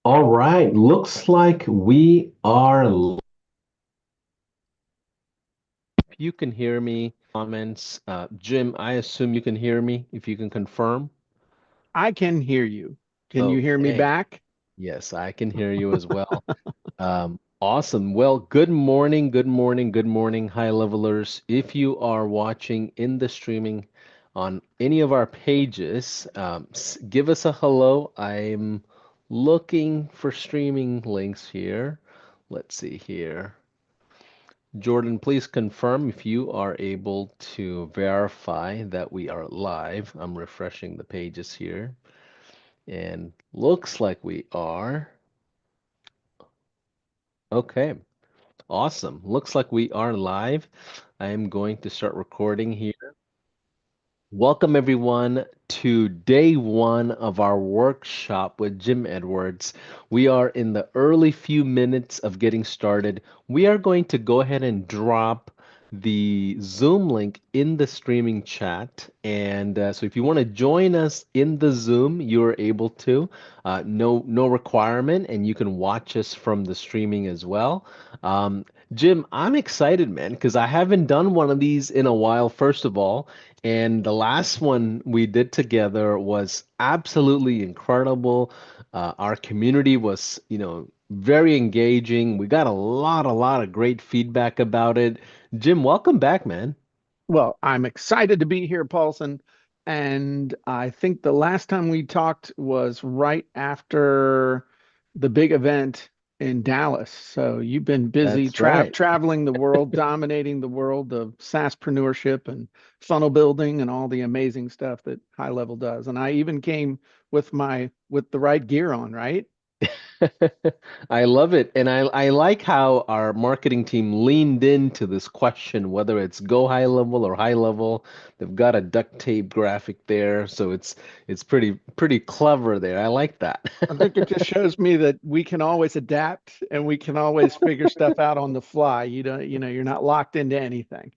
All right, looks like we are. If you can hear me, comments. Jim, I assume you can hear me if you can confirm. I can hear you. Can you hear me Okay. back? Yes, I can hear you as well. Awesome. Well, good morning, good morning, good morning, high levelers. If you are watching in the streaming on any of our pages, give us a hello. I'm looking for streaming links here. Let's see here. Jordan, please confirm if you are able to verify that we are live. I'm refreshing the pages here, and looks like we are. Okay, awesome. Looks like we are live. I am going to start recording here. Welcome, everyone, to day one of our workshop with Jim Edwards. We are in the early few minutes of getting started. We are going to go ahead and drop the Zoom link in the streaming chat. And so if you want to join us in the Zoom, you're able to. No requirement, and you can watch us from the streaming as well. Um, Jim, I'm excited, man, because I haven't done one of these in a while, first of all. And the last one we did together was absolutely incredible. Our community was, very engaging. We got a lot of great feedback about it. Jim, welcome back, man. Well, I'm excited to be here, Paulson. And I think the last time we talked was right after the big event in Dallas. So you've been busy That's right. traveling the world, dominating the world of SaaSpreneurship and funnel building and all the amazing stuff that High Level does. And I even came with the right gear on, right? I love it. And I like how our marketing team leaned into this question, whether it's go high level or high level. They've got a duct tape graphic there, so it's pretty clever there. I like that. I think it just shows me that we can always adapt and we can always figure stuff out on the fly. You're not locked into anything.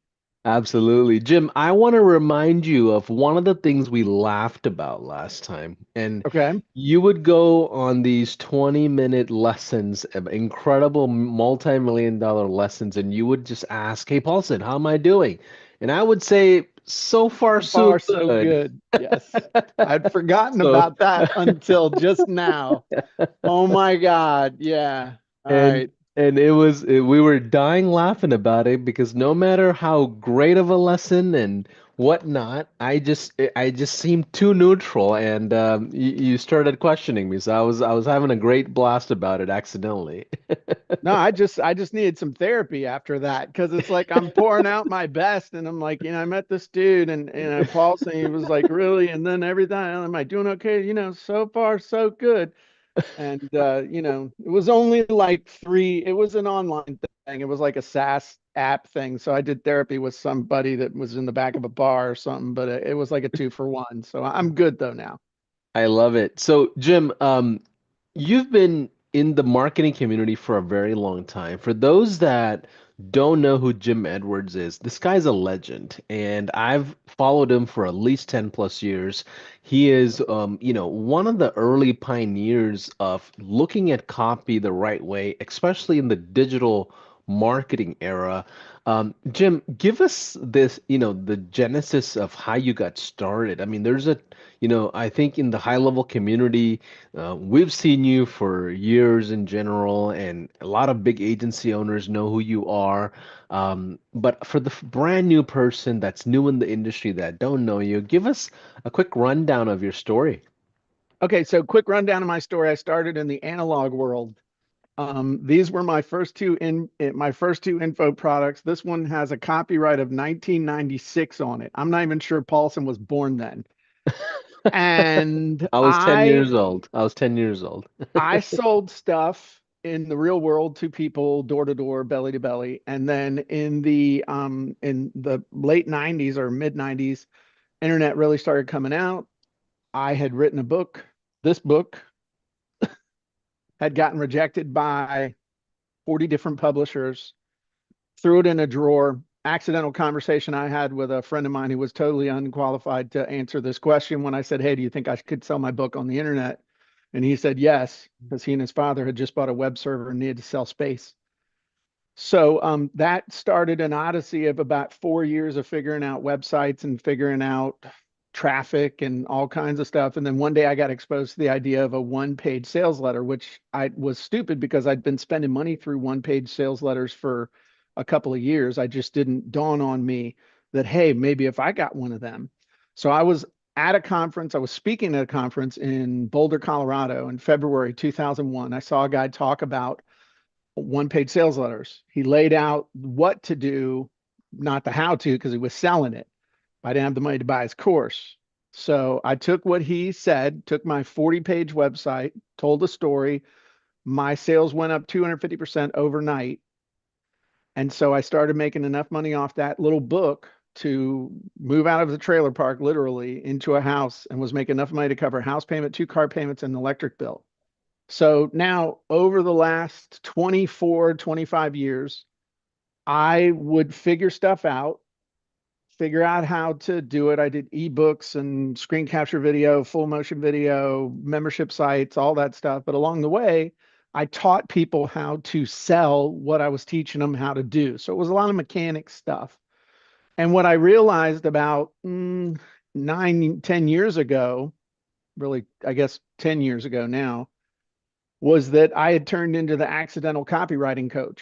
Absolutely. Jim, I want to remind you of one of the things we laughed about last time. And Okay. you would go on these 20-minute lessons, incredible multi-million dollar lessons, and you would just ask, Hey, Paulson, how am I doing? And I would say, so far, So so far, so good. good. Yes. I'd forgotten So, about that until just now. Oh my God. Yeah. All and right. we were dying laughing about it because no matter how great of a lesson and whatnot, I just seemed too neutral, and you started questioning me, so I was having a great blast about it accidentally. No, I just needed some therapy after that because it's like I'm pouring out my best and I'm like, I met this dude and Paul saying he was like, really? And then everything, am I doing okay? So far so good. And it was only like it was an online thing. It was like a SaaS app thing. So I did therapy with somebody that was in the back of a bar or something, but it was like a 2 for 1. So I'm good though now. I love it. So, Jim, you've been in the marketing community for a very long time. For those that don't know who Jim Edwards is, this guy's a legend, and I've followed him for at least 10 plus years. He is, one of the early pioneers of looking at copy the right way, especially in the digital marketing era. Jim, give us this, the genesis of how you got started. I mean, I think in the high level community, we've seen you for years in general, and a lot of big agency owners know who you are. But for the brand new person that's new in the industry that don't know you, give us a quick rundown of your story. Okay, so quick rundown of my story. I started in the analog world. These were my first two info products. This one has a copyright of 1996 on it. I'm not even sure Paulson was born then. And I was 10 years old. I was 10 years old. I sold stuff in the real world to people door to door, belly to belly. And then in the late 90s or mid 90s, internet really started coming out. I had written a book. This book had gotten rejected by 40 different publishers, threw it in a drawer. Accidental conversation I had with a friend of mine who was totally unqualified to answer this question when I said, Hey, do you think I could sell my book on the internet? And he said yes, because he and his father had just bought a web server and needed to sell space. So that started an odyssey of about 4 years of figuring out websites and figuring out traffic and all kinds of stuff. And then one day I got exposed to the idea of a one-page sales letter, which I was stupid because I'd been spending money through one-page sales letters for a couple of years. I just didn't dawn on me that, hey, maybe if I got one of them. So I was at a conference, I was speaking at a conference in Boulder, Colorado in February 2001. I saw a guy talk about one-page sales letters. He laid out what to do, not the how to, because he was selling it. I didn't have the money to buy his course. So I took what he said, took my 40-page website, told the story. My sales went up 250% overnight. And so I started making enough money off that little book to move out of the trailer park literally into a house and was making enough money to cover house payment, two car payments, and an electric bill. So now, over the last 24, 25 years, I would figure stuff out, figure out how to do it. I did ebooks and screen capture video, full motion video, membership sites, all that stuff. But along the way, I taught people how to sell what I was teaching them how to do. So it was a lot of mechanic stuff. And what I realized about 10 years ago, really, I guess 10 years ago now, was that I had turned into the accidental copywriting coach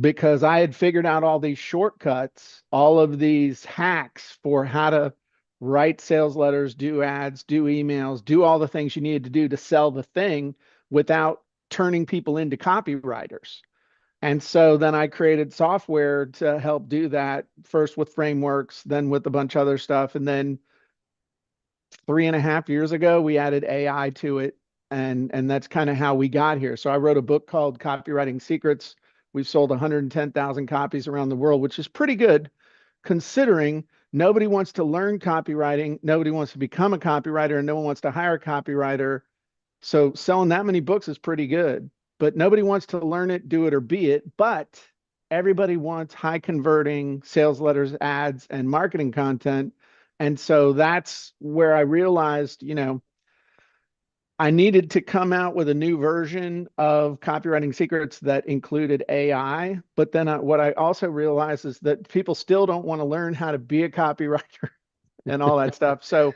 because I had figured out all these shortcuts, all of these hacks for how to write sales letters, do ads, do emails, do all the things you needed to do to sell the thing without turning people into copywriters. And so then I created software to help do that, first with frameworks, then with a bunch of other stuff. And then 3.5 years ago, we added AI to it, and that's kind of how we got here. So I wrote a book called Copywriting Secrets. We've sold 110,000 copies around the world, which is pretty good considering nobody wants to learn copywriting, nobody wants to become a copywriter, and no one wants to hire a copywriter. So selling that many books is pretty good, but nobody wants to learn it, do it, or be it. But everybody wants high converting sales letters, ads, and marketing content. And so that's where I realized, I needed to come out with a new version of Copywriting Secrets that included AI. But then what I also realized is that people still don't want to learn how to be a copywriter and all that stuff. So,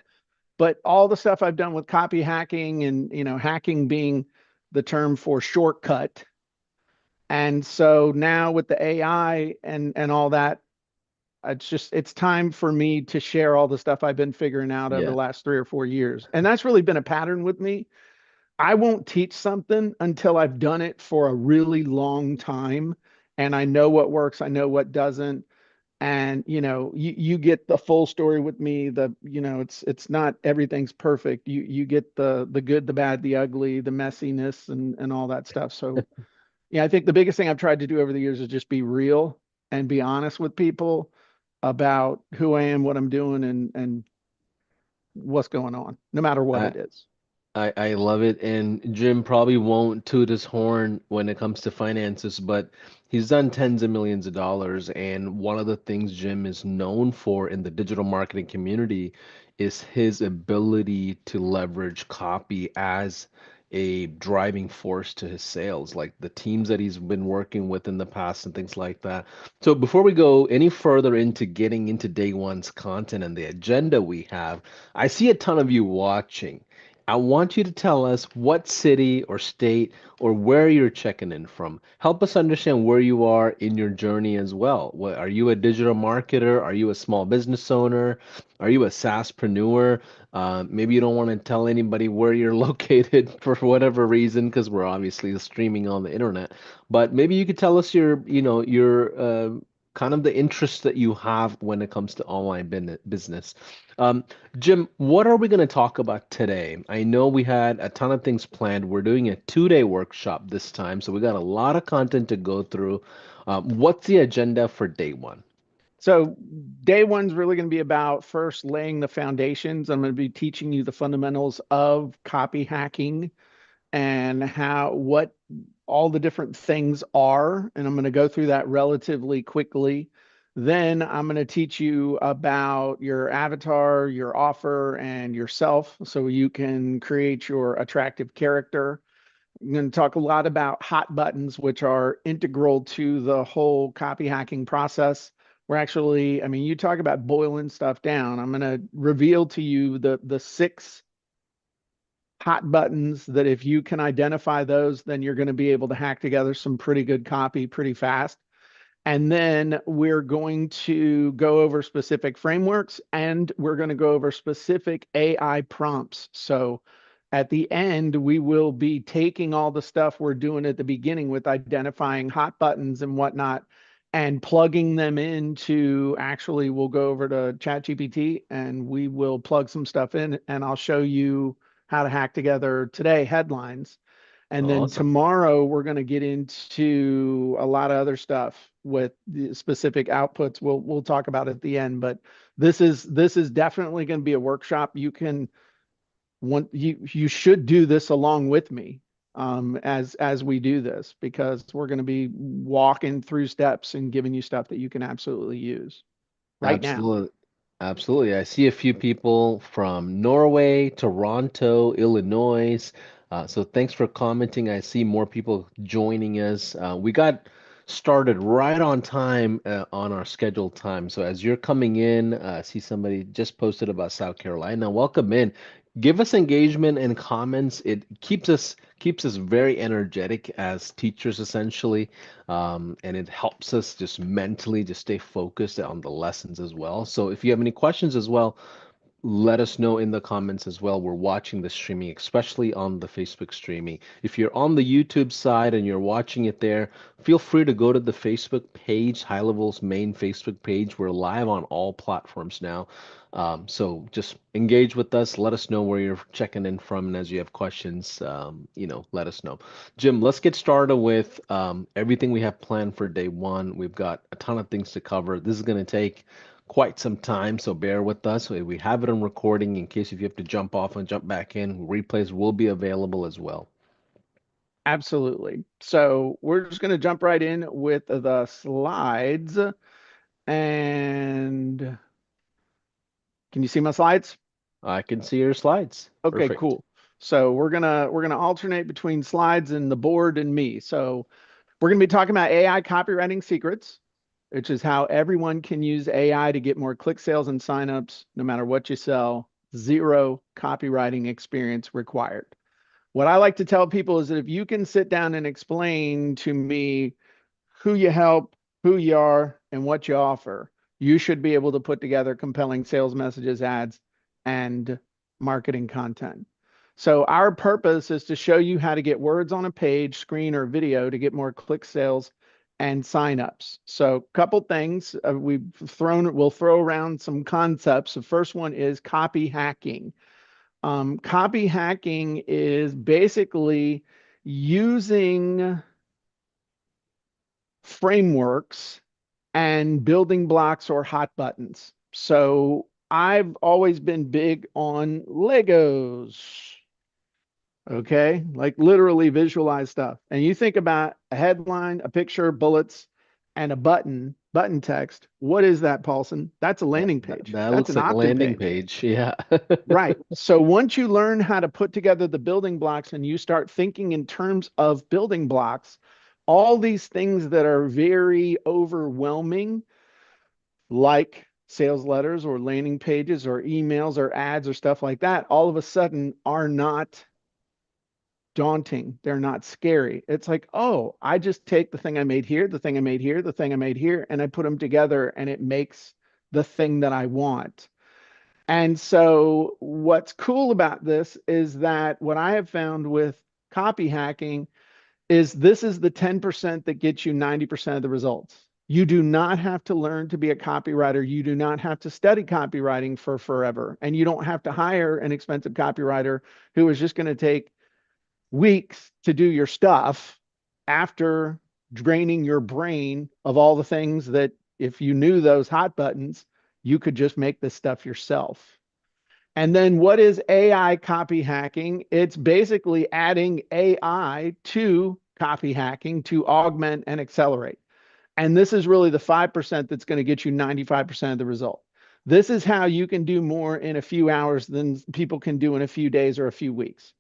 but all the stuff I've done with copy hacking and, hacking being the term for shortcut. And so now with the AI and all that, it's time for me to share all the stuff I've been figuring out over the Yeah. last 3 or 4 years. And that's really been a pattern with me. I won't teach something until I've done it for a really long time and I know what works, I know what doesn't. And you get the full story with me. It's not everything's perfect. You get the good, the bad, the ugly, the messiness and all that stuff. So yeah, I think the biggest thing I've tried to do over the years is just be real and be honest with people about who I am, what I'm doing, and what's going on, no matter what I, it is. I love it. And Jim probably won't toot his horn when it comes to finances, but he's done tens of millions of dollars. And one of the things Jim is known for in the digital marketing community is his ability to leverage copy as a driving force to his sales, like the teams that he's been working with in the past and things like that. So before we go any further into getting into day one's content and the agenda we have, I see a ton of you watching. I want you to tell us what city or state or where you're checking in from. Help us understand where you are in your journey as well. What, are you a digital marketer? Are you a small business owner? Are you a SaaSpreneur? Maybe you don't want to tell anybody where you're located for whatever reason, because we're obviously streaming on the internet. But maybe you could tell us your kind of the interests that you have when it comes to online business. Um, Jim, what are we going to talk about today? I know we had a ton of things planned. We're doing a 2-day workshop this time, so we got a lot of content to go through. What's the agenda for day one? So day one's really going to be about first laying the foundations. I'm going to be teaching you the fundamentals of copy hacking and what all the different things are. And I'm going to go through that relatively quickly. Then I'm going to teach you about your avatar, your offer, and yourself so you can create your attractive character. I'm going to talk a lot about hot buttons, which are integral to the whole copy hacking process. We're actually, I mean, you talk about boiling stuff down. I'm going to reveal to you the six hot buttons that if you can identify those, then you're going to be able to hack together some pretty good copy pretty fast. And then we're going to go over specific frameworks and we're going to go over specific AI prompts. So at the end, we will be taking all the stuff we're doing at the beginning with identifying hot buttons and whatnot and plugging them into actually, we'll go over to ChatGPT and we will plug some stuff in and I'll show you how to hack together today headlines. And then Awesome. tomorrow we're going to get into a lot of other stuff with the specific outputs. We'll talk about at the end, but this is definitely going to be a workshop. You can you should do this along with me as we do this because we're going to be walking through steps and giving you stuff that you can absolutely use right now. Absolutely. Absolutely. I see a few people from Norway, Toronto, Illinois. So thanks for commenting. I see more people joining us. We got started right on time on our scheduled time. So as you're coming in, I see somebody just posted about South Carolina. Welcome in. Give us engagement and comments. It keeps us very energetic as teachers, essentially. And it helps us just mentally just stay focused on the lessons as well. So if you have any questions as well, let us know in the comments as well. We're watching the streaming, especially on the Facebook streaming. If you're on the YouTube side and you're watching it there, feel free to go to the Facebook page, High Level's main Facebook page. We're live on all platforms now. So just engage with us. Let us know where you're checking in from, and as you have questions, let us know. Jim, let's get started with everything we have planned for day one. We've got a ton of things to cover. This is going to take quite some time, so bear with us. We have it on recording in case if you have to jump off and jump back in. Replays will be available as well. Absolutely. So we're just going to jump right in with the slides. And can you see my slides? I can see your slides. Okay, Perfect. cool. So we're gonna alternate between slides and the board and me. So we're gonna be talking about AI copywriting secrets, which is how everyone can use AI to get more click sales and signups, no matter what you sell. Zero copywriting experience required. What I like to tell people is that if you can sit down and explain to me who you help, who you are, and what you offer, you should be able to put together compelling sales messages, ads, and marketing content. So our purpose is to show you how to get words on a page, screen, or video to get more click sales and signups. So a couple things we'll throw around some concepts. The first one is copy hacking. Copy hacking is basically using frameworks and building blocks or hot buttons. So I've always been big on Legos. Okay. Like literally visualize stuff. And you think about a headline, a picture, bullets, and a button text. What is that, Paulson? That's a That, landing that, page. that That's looks an like a opt-in landing page. page. Yeah. Right. So once you learn how to put together the building blocks and you start thinking in terms of building blocks, all these things that are very overwhelming, like sales letters or landing pages or emails or ads or stuff like that, all of a sudden are not daunting. They're not scary. It's like, oh, I just take the thing I made here, the thing I made here, the thing I made here, and I put them together and it makes the thing that I want. And so, what's cool about this is that what I have found with copy hacking is this is the 10% that gets you 90% of the results. You do not have to learn to be a copywriter. You do not have to study copywriting for forever. And you don't have to hire an expensive copywriter who is just going to take weeks to do your stuff after draining your brain of all the things that if you knew those hot buttons, you could just make this stuff yourself. And then what is AI copy hacking? It's basically adding AI to copy hacking to augment and accelerate. And this is really the 5% that's going to get you 95% of the result. This is how you can do more in a few hours than people can do in a few days or a few weeks.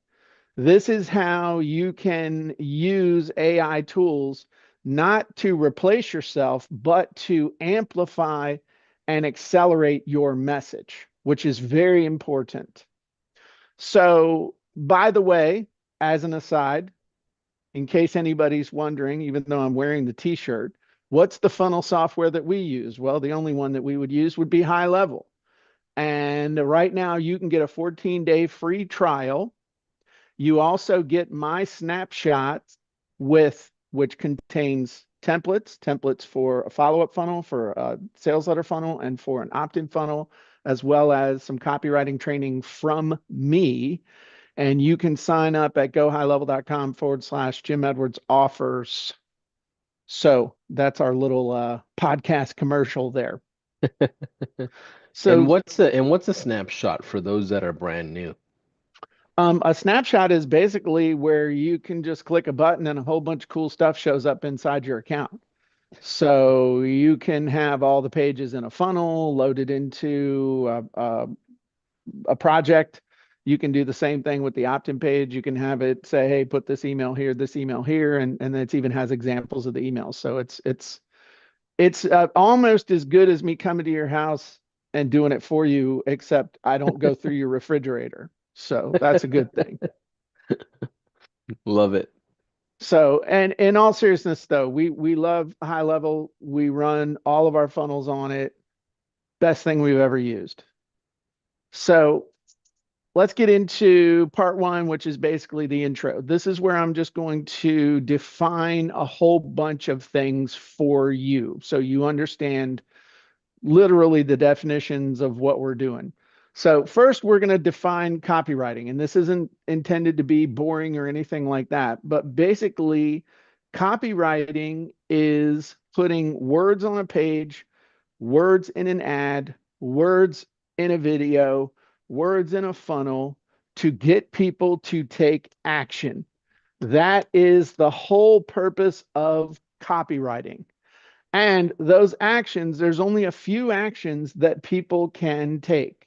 This is how you can use AI tools not to replace yourself, but to amplify and accelerate your message, which is very important. So, by the way, as an aside, in case anybody's wondering, even though I'm wearing the t-shirt, what's the funnel software that we use? Well, the only one that we would use would be High Level. And right now you can get a 14-day free trial. You also get my snapshots with which contains templates for a follow-up funnel, for a sales letter funnel, and for an opt-in funnel, as well as some copywriting training from me. And you can sign up at gohighlevel.com/Jim Edwards offers. So that's our little podcast commercial there. And So what's a snapshot for those that are brand new? a snapshot is basically where you can just click a button and a whole bunch of cool stuff shows up inside your account. So you can have all the pages in a funnel loaded into a project. You can do the same thing with the opt-in page. You can have it say, hey, put this email here, and it even has examples of the emails. So it's almost as good as me coming to your house and doing it for you, except I don't go through your refrigerator. So that's a good thing. Love it. So, and in all seriousness, though, we love High Level. We run all of our funnels on it. Best thing we've ever used. So let's get into part one, which is basically the intro. This is where I'm just going to define a whole bunch of things for you so you understand literally the definitions of what we're doing. So first, we're going to define copywriting, and this isn't intended to be boring or anything like that, but basically, copywriting is putting words on a page, words in an ad, words in a video, words in a funnel to get people to take action. That is the whole purpose of copywriting. And those actions, there's only a few actions that people can take.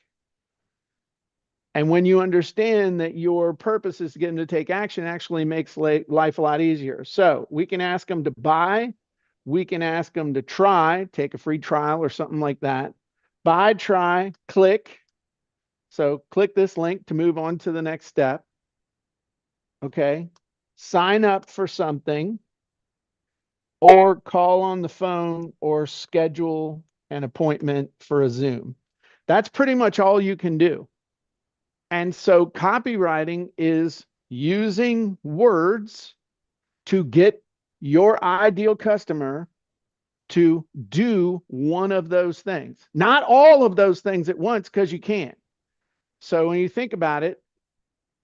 And when you understand that your purpose is to get them to take action, it actually makes life a lot easier. So we can ask them to buy, we can ask them to try, take a free trial or something like that. Buy, try, click. So click this link to move on to the next step. Okay. Sign up for something, or call on the phone, or schedule an appointment for a Zoom. That's pretty much all you can do. And so copywriting is using words to get your ideal customer to do one of those things. Not all of those things at once, because you can't. So when you think about it,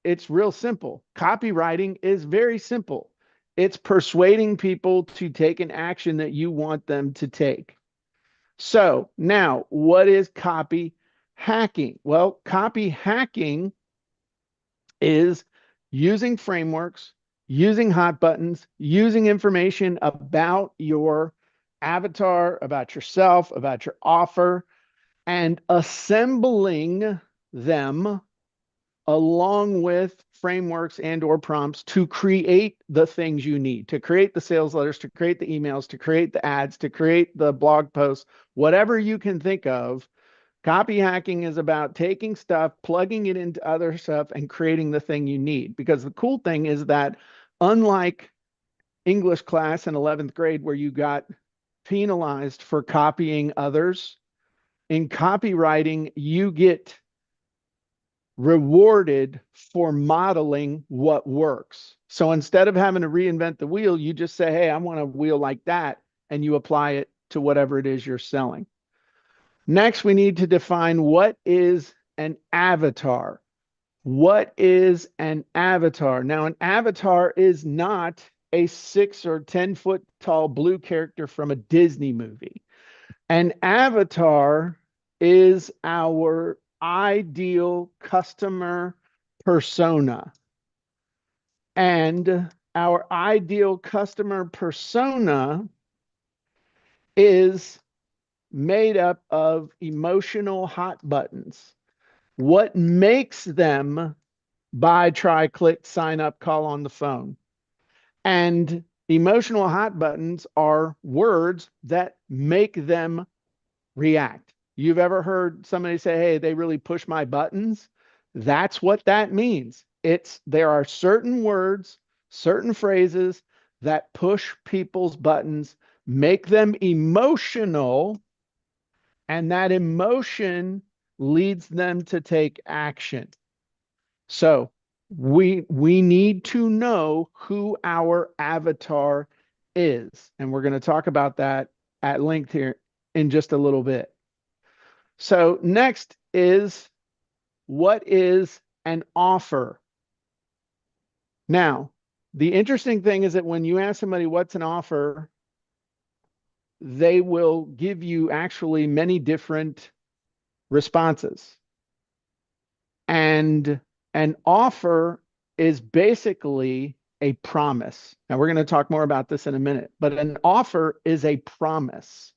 it's real simple. Copywriting is very simple. It's persuading people to take an action that you want them to take. So now, what is copy hacking? Well, copy hacking is using frameworks, using hot buttons, using information about your avatar, about yourself, about your offer, and assembling them along with frameworks and or prompts to create the things you need, to create the sales letters, to create the emails, to create the ads, to create the blog posts, whatever you can think of. Copy hacking is about taking stuff, plugging it into other stuff, and creating the thing you need. Because the cool thing is that, unlike English class in 11th grade, where you got penalized for copying others, in copywriting, you get rewarded for modeling what works. So instead of having to reinvent the wheel, you just say, hey, I want a wheel like that, and you apply it to whatever it is you're selling. Next, we need to define what is an avatar. What is an avatar? Now, an avatar is not a 6 or 10 foot tall blue character from a Disney movie. An avatar is our ideal customer persona. And our ideal customer persona is made up of emotional hot buttons. What makes them buy, try, click, sign up, call on the phone? And emotional hot buttons are words that make them react. You've ever heard somebody say, "Hey, they really push my buttons"? That's what that means. It's there are certain words, certain phrases that push people's buttons, make them emotional, and that emotion leads them to take action. So we need to know who our avatar is, and we're going to talk about that at length here in just a little bit. So next is, what is an offer? Now, the interesting thing is that when you ask somebody what's an offer, they will give you actually many different responses. And an offer is basically a promise. Now, we're going to talk more about this in a minute, but an offer is a promise.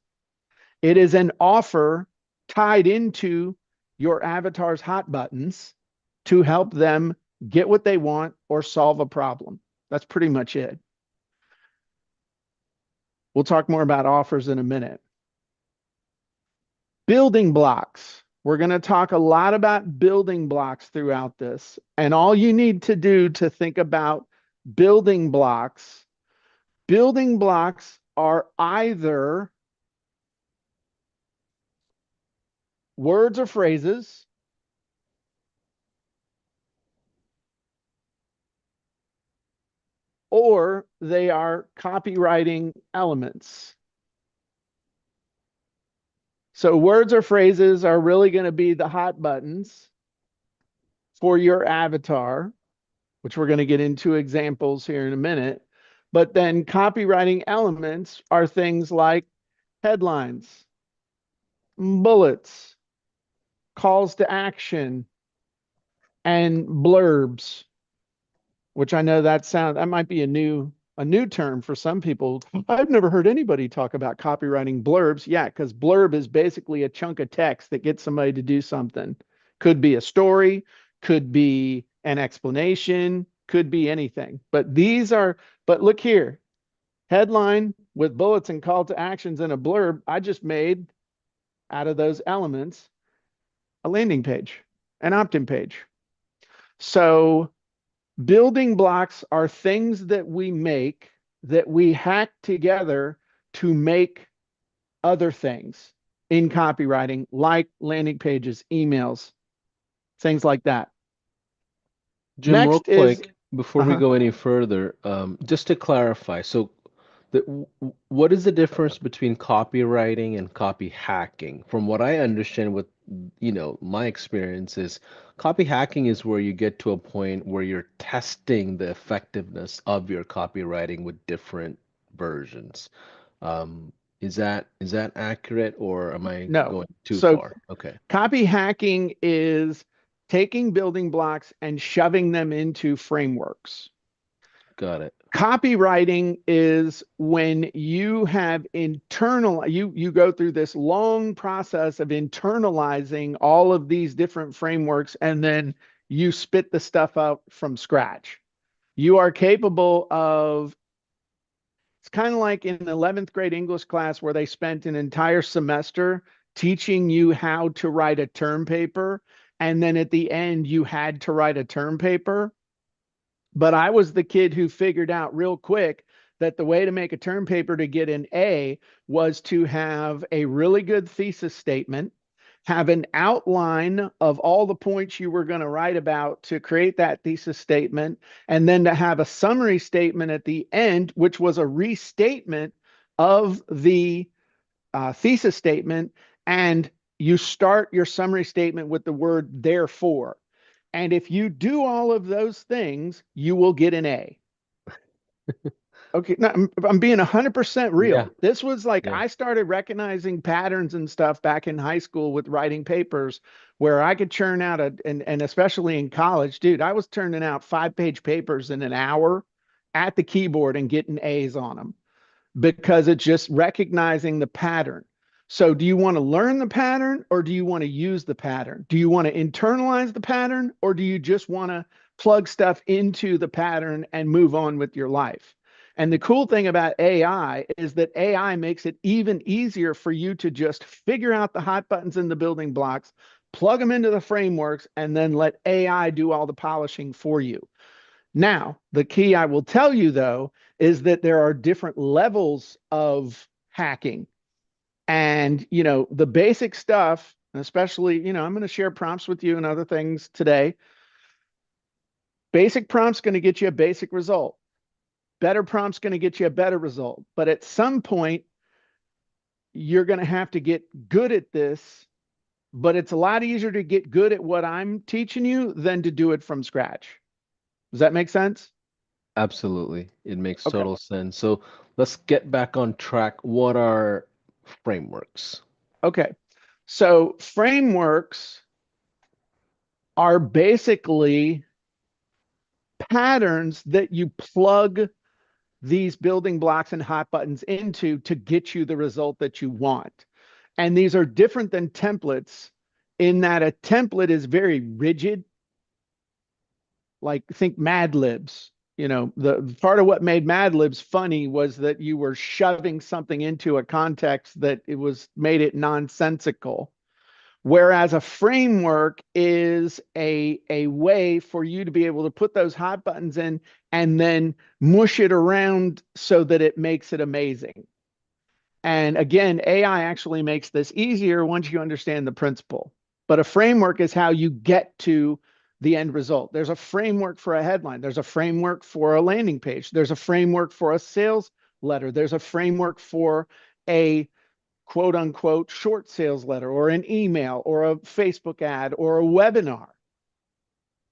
It is an offer tied into your avatar's hot buttons to help them get what they want or solve a problem. That's pretty much it. We'll talk more about offers in a minute. Building blocks. We're going to talk a lot about building blocks throughout this. And all you need to do to think about building blocks are either words or phrases, or they are copywriting elements. So words or phrases are really going to be the hot buttons for your avatar, which we're going to get into examples here in a minute. But then copywriting elements are things like headlines, bullets, calls to action, and blurbs, which I know that might be a new term for some people. I've never heard anybody talk about copywriting blurbs. Yeah, because blurb is basically a chunk of text that gets somebody to do something. Could be a story, could be an explanation, could be anything. But look here, headline with bullets and call to actions and a blurb. I just made out of those elements a landing page, an opt-in page. So building blocks are things that we make that we hack together to make other things in copywriting, like landing pages, emails, things like that. Jim, real Next is, quick, before we uh go any further, just to clarify, so what is the difference between copywriting and copy hacking? From what I understand, with my experience is copy hacking is where you get to a point where you're testing the effectiveness of your copywriting with different versions. Um, is that accurate, or am I no. going too So far? Okay, copy hacking is taking building blocks and shoving them into frameworks. got it. Copywriting is when you have you go through this long process of internalizing all of these different frameworks, and then you spit the stuff out from scratch. You are capable of, it's kind of like in the 11th grade English class where they spent an entire semester teaching you how to write a term paper, and then at the end you had to write a term paper. But I was the kid who figured out real quick that the way to make a term paper to get an A was to have a really good thesis statement, have an outline of all the points you were going to write about to create that thesis statement, and then to have a summary statement at the end, which was a restatement of the thesis statement. And you start your summary statement with the word therefore. And if you do all of those things, you will get an A. Okay, no, I'm being 100% Yeah, real. This was like yeah. I started recognizing patterns and stuff back in high school with writing papers where I could churn out and especially in college, dude, I was turning out 5-page papers in an hour at the keyboard and getting A's on them because it's just recognizing the pattern. So, do you want to learn the pattern or do you want to use the pattern? Do you want to internalize the pattern or do you just want to plug stuff into the pattern and move on with your life? And the cool thing about AI is that AI makes it even easier for you to just figure out the hot buttons in the building blocks, plug them into the frameworks, and then let AI do all the polishing for you. Now, the key I will tell you though is that there are different levels of hacking. And, the basic stuff, especially, I'm going to share prompts with you and other things today. Basic prompts going to get you a basic result. Better prompts going to get you a better result. But at some point, you're going to have to get good at this. But it's a lot easier to get good at what I'm teaching you than to do it from scratch. Does that make sense? Absolutely. It makes Okay. total sense. So let's get back on track. What are frameworks? Okay. So frameworks are basically patterns that you plug these building blocks and hot buttons into to get you the result that you want. And these are different than templates in that a template is very rigid, like think Mad Libs. The part of what made Mad Libs funny was that you were shoving something into a context that it was made it nonsensical. Whereas a framework is a way for you to be able to put those hot buttons in and then mush it around so that it makes it amazing. And again, AI actually makes this easier once you understand the principle. But a framework is how you get to the end result. There's a framework for a headline, there's a framework for a landing page, there's a framework for a sales letter, there's a framework for a quote unquote short sales letter or an email or a Facebook ad or a webinar.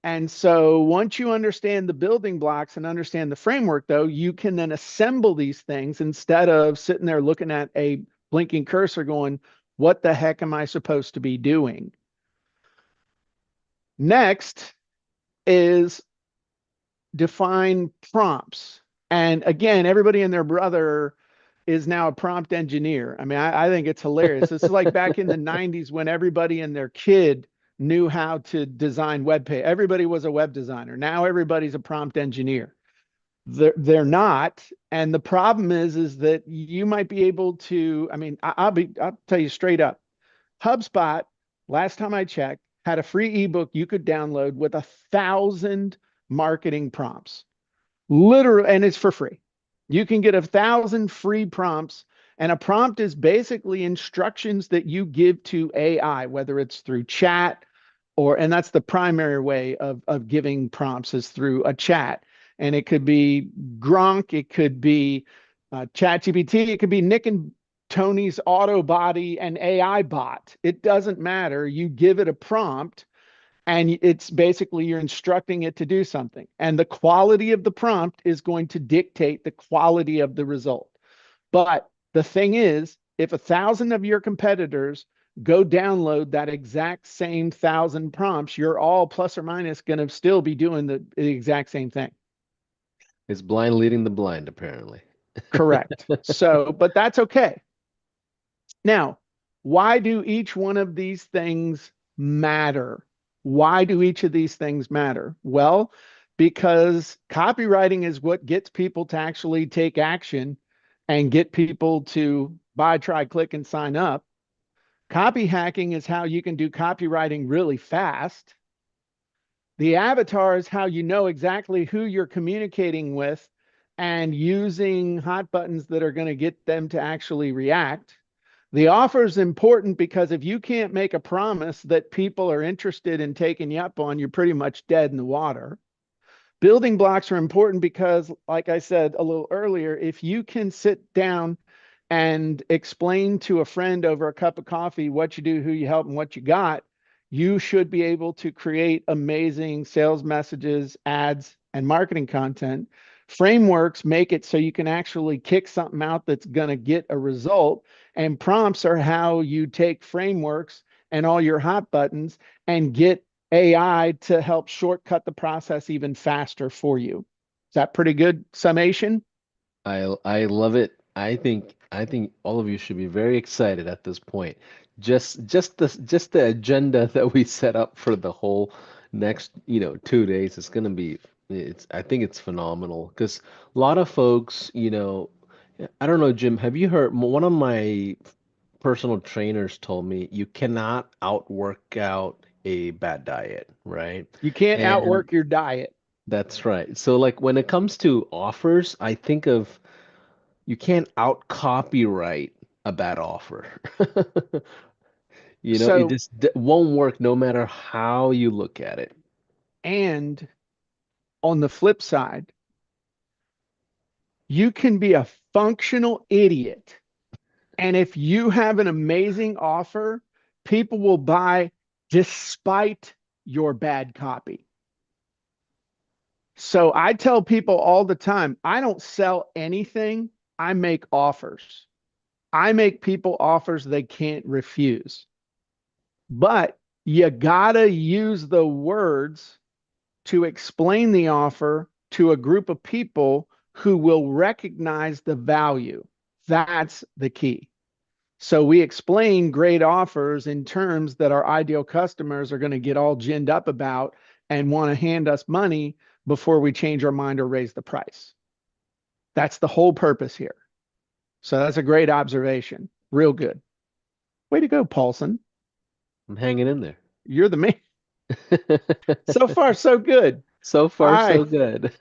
And so once you understand the building blocks and understand the framework, though, you can then assemble these things instead of sitting there looking at a blinking cursor going, what the heck am I supposed to be doing? Next is define prompts. And again, everybody and their brother is now a prompt engineer. I mean, I think it's hilarious. This is like back in the 90s when everybody and their kid knew how to design web page. Everybody was a web designer. Now everybody's a prompt engineer. They're not. And the problem is that you might be able to, I mean, I'll tell you straight up. HubSpot, last time I checked, had a free ebook you could download with 1,000 marketing prompts. Literally, and it's for free. You can get 1,000 free prompts, and a prompt is basically instructions that you give to AI, whether it's through chat and that's the primary way of giving prompts is through a chat. And it could be Gronk, it could be ChatGPT, it could be Nick and Tony's auto body and AI bot. It doesn't matter. You give it a prompt and it's basically you're instructing it to do something. And the quality of the prompt is going to dictate the quality of the result. But the thing is, if 1,000 of your competitors go download that exact same 1,000 prompts, you're all plus or minus going to still be doing the exact same thing. It's blind leading the blind, apparently. Correct. So, but that's okay. Now, why do each one of these things matter? Why do each of these things matter? Well, because copywriting is what gets people to actually take action and get people to buy, try, click, and sign up. Copy hacking is how you can do copywriting really fast. The avatar is how you know exactly who you're communicating with and using hot buttons that are going to get them to actually react. The offer is important because if you can't make a promise that people are interested in taking you up on, you're pretty much dead in the water. Building blocks are important because, like I said a little earlier, if you can sit down and explain to a friend over a cup of coffee what you do, who you help, and what you got, you should be able to create amazing sales messages, ads, and marketing content. Frameworks make it so you can actually kick something out that's going to get a result. And prompts are how you take frameworks and all your hot buttons and get AI to help shortcut the process even faster for you. Is that pretty good summation? I love it. I think all of you should be very excited at this point. Just the agenda that we set up for the whole next, 2 days is gonna be it's I think it's phenomenal because a lot of folks, I don't know, Jim, have you heard one of my personal trainers told me you cannot outwork out a bad diet, right? You can't And outwork your diet. that's right. So like when it comes to offers, I think of you can't out copyright a bad offer. It So, just won't work no matter how you look at it. and on the flip side, you can be a functional idiot. And if you have an amazing offer, people will buy despite your bad copy. So I tell people all the time, I don't sell anything, I make offers. I make people offers they can't refuse. But you gotta use the words to explain the offer to a group of people who will recognize the value. That's the key. So we explain great offers in terms that our ideal customers are going to get all ginned up about and want to hand us money before we change our mind or raise the price. That's the whole purpose here. So that's a great observation. Real good. Way to go, Paulson. I'm hanging in there. You're the man. So far, so good. So All far, so right. good.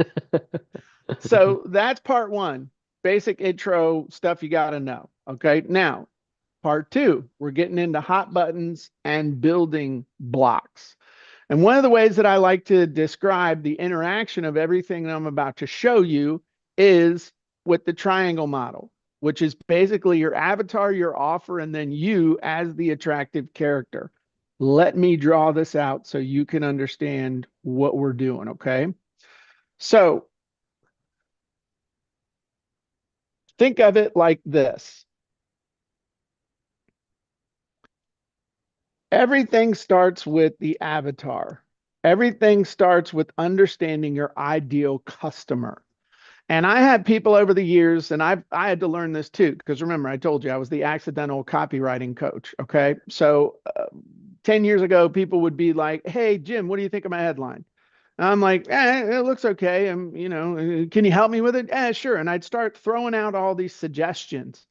So that's part one, basic intro stuff you got to know. Okay. Now, part two, we're getting into hot buttons and building blocks. And one of the ways that I like to describe the interaction of everything that I'm about to show you is with the triangle model, which is basically your avatar, your offer, and then you as the attractive character. Let me draw this out so you can understand what we're doing. Okay. So think of it like this. Everything starts with the avatar. Everything starts with understanding your ideal customer. And I had people over the years, and I had to learn this too, because remember, I told you I was the accidental copywriting coach. Okay. So 10 years ago, people would be like, "Hey, Jim, what do you think of my headline?" And I'm like, it looks okay. Can you help me with it? Sure. And I'd start throwing out all these suggestions.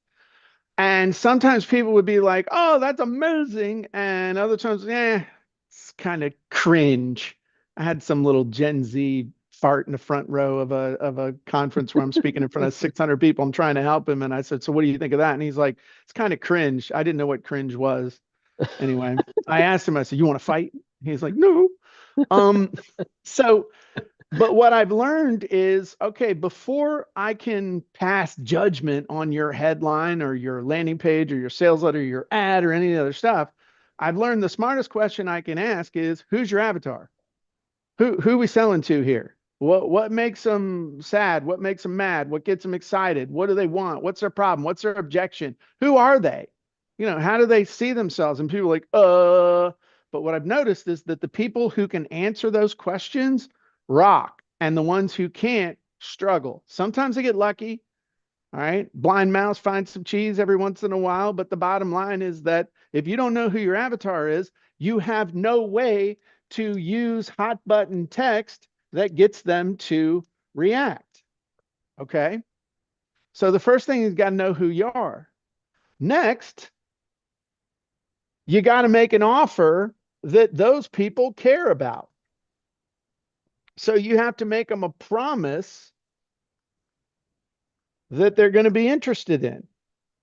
And sometimes people would be like, "Oh, that's amazing," and other times, it's kind of cringe. I had some little Gen Z fart in the front row of a conference where I'm speaking in front of 600 people. I'm trying to help him, and I said, "So, what do you think of that?" And he's like, "It's kind of cringe." I didn't know what cringe was. Anyway, I asked him. I said, "You want to fight?" He's like, "No." Um, so but what I've learned is okay, before I can pass judgment on your headline or your landing page or your sales letter, or your ad or any other stuff, I've learned the smartest question I can ask is who's your avatar? Who we selling to here? What makes them sad? What makes them mad? What gets them excited? What do they want? What's their problem? What's their objection? Who are they? How do they see themselves? And people are like, but what I've noticed is that the people who can answer those questions rock, and the ones who can't struggle. Sometimes they get lucky. All right. Blind mouse finds some cheese every once in a while. But the bottom line is that if you don't know who your avatar is, you have no way to use hot button text that gets them to react. Okay. So the first thing is got to know who you are. Next, you got to make an offer that those people care about. So you have to make them a promise that they're going to be interested in.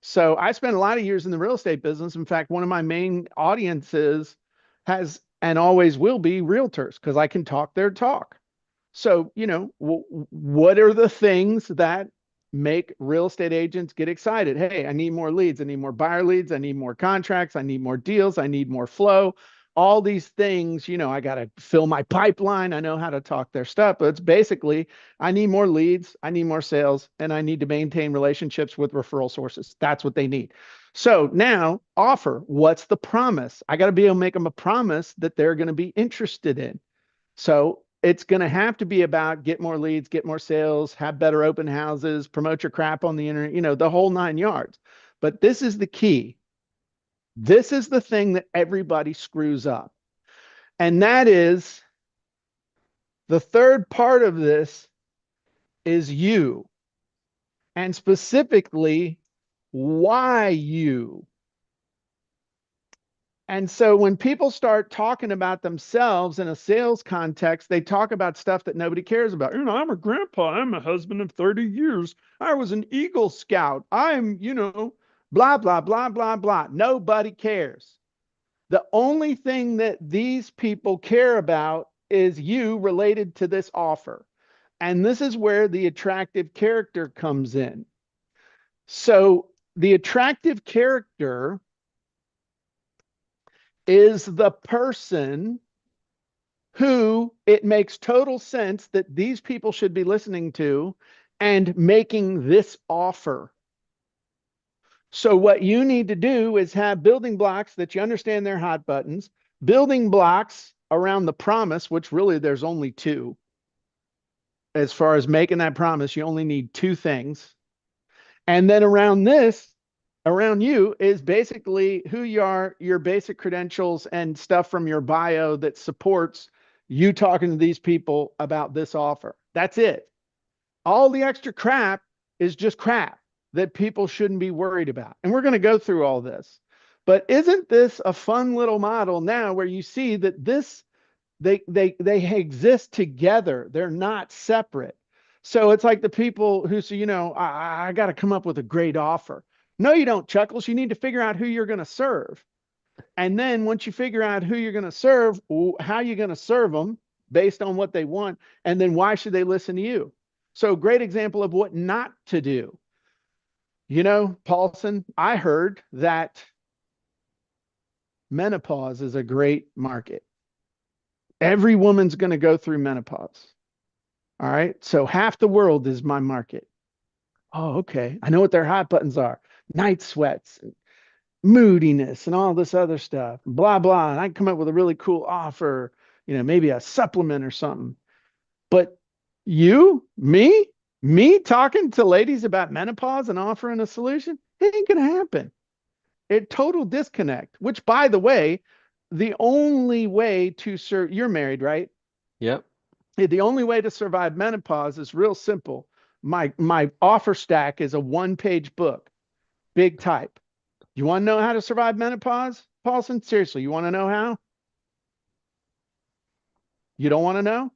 So I spent a lot of years in the real estate business. In fact, one of my main audiences has and always will be realtors because I can talk their talk. So, what are the things that make real estate agents get excited? Hey, I need more leads. I need more buyer leads. I need more contracts. I need more deals. I need more flow. All these things, I got to fill my pipeline. I know how to talk their stuff, but it's basically I need more leads. I need more sales, and I need to maintain relationships with referral sources. That's what they need. So now offer, what's the promise? I got to be able to make them a promise that they're going to be interested in. So it's going to have to be about get more leads, get more sales, have better open houses, promote your crap on the internet, the whole 9 yards. But this is the key. This is the thing that everybody screws up. And that is the third part of this is you, and specifically why you. And so when people start talking about themselves in a sales context, they talk about stuff that nobody cares about. I'm a grandpa. I'm a husband of 30 years. I was an Eagle Scout. Blah, blah, blah, blah, blah. Nobody cares. The only thing that these people care about is you related to this offer. And this is where the attractive character comes in. So the attractive character is the person who it makes total sense that these people should be listening to and making this offer. So, what you need to do is have building blocks that you understand their hot buttons, building blocks around the promise, which really there's only two. As far as making that promise, you only need two things. And then around you is basically who you are, your basic credentials and stuff from your bio that supports you talking to these people about this offer. That's it. All the extra crap is just crap that people shouldn't be worried about. And we're going to go through all this. But isn't this a fun little model now where you see that they exist together. They're not separate. So it's like the people who say, I got to come up with a great offer. No, you don't, Chuckles. You need to figure out who you're going to serve. And then once you figure out who you're going to serve, how you're going to serve them based on what they want, and then why should they listen to you? So great example of what not to do. Paulson, I heard that menopause is a great market. Every woman's going to go through menopause. All right. So half the world is my market. Oh, okay. I know what their hot buttons are: night sweats, and moodiness, and all this other stuff, blah, blah. And I can come up with a really cool offer, maybe a supplement or something. But me talking to ladies about menopause and offering a solution, it ain't going to happen. It total disconnect, which, by the way, the only way to serve, you're married, right? Yep. The only way to survive menopause is real simple. My offer stack is a one-page book, big type. You want to know how to survive menopause, Paulson? Seriously, you want to know how? You don't want to know?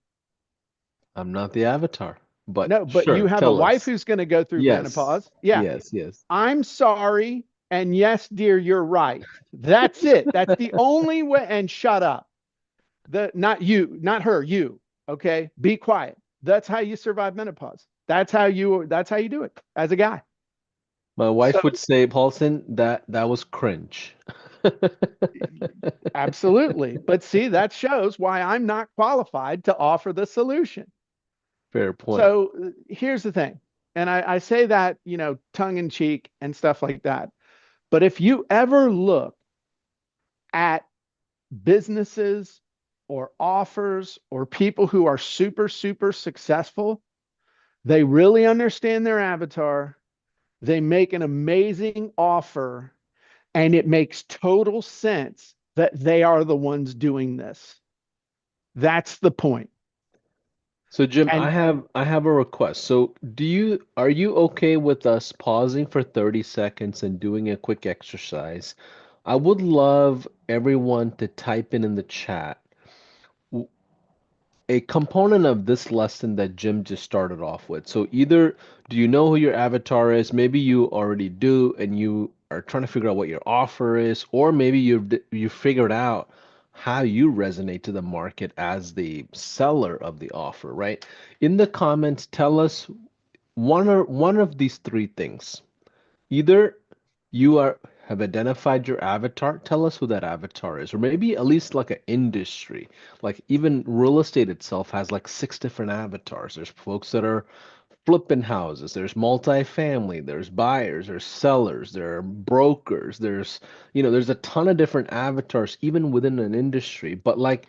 I'm not the avatar, but No, but you sure, have a tell wife us. who's going to go through Yes. menopause. Yeah. Yes, yes. I'm sorry. And yes, dear, you're right. That's it. That's the only way. And shut up. Not you, not her, you. Okay. Be quiet. That's how you survive menopause. That's how you do it as a guy. My So wife would say, Paulson, that was cringe. absolutely. But see, that shows why I'm not qualified to offer the solution. Fair point. So here's the thing. And I say that, tongue in cheek and stuff like that. But if you ever look at businesses or offers or people who are super, super successful, they really understand their avatar. They make an amazing offer, and it makes total sense that they are the ones doing this. That's the point. So Jim, I And have I have a request. So are you okay with us pausing for 30 seconds and doing a quick exercise? I would love everyone to type in the chat a component of this lesson that Jim just started off with. So either do you know who your avatar is? Maybe you already do and you are trying to figure out what your offer is, or maybe you figured out how you resonate to the market as the seller of the offer, right? In the comments, tell us one of these three things. Either you are have identified your avatar, tell us who that avatar is, or maybe at least like an industry. Like even real estate itself has like six different avatars. There's folks that are flipping houses, there's multifamily, there's buyers, there's sellers, there are brokers, there's a ton of different avatars even within an industry. But like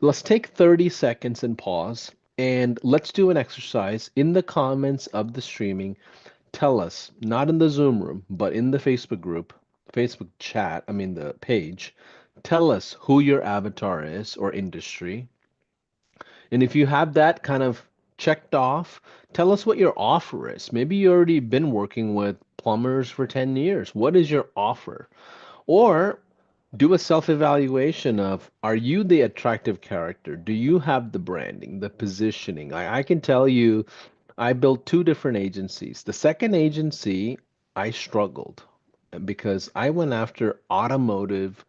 let's take 30 seconds and pause, and let's do an exercise in the comments of the streaming. Tell us, not in the Zoom room, but in the Facebook group, Facebook chat, I mean the page, tell us who your avatar is or industry. And if you have that kind of checked off, tell us what your offer is. Maybe you already been working with plumbers for 10 years. What is your offer? Or do a self-evaluation of, are you the attractive character? Do you have the branding, the positioning? I can tell you, I built two different agencies. The second agency, I struggled because I went after automotive,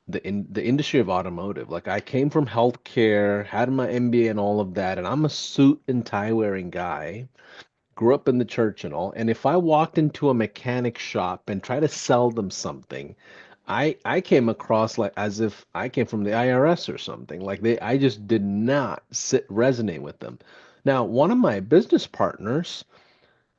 the industry of automotive. Like I came from healthcare, had my MBA and all of that, and I'm a suit and tie wearing guy. Grew up in the church and all. And if I walked into a mechanic shop and tried to sell them something, I came across like as if I came from the IRS or something. Like I just did not resonate with them. Now, one of my business partners,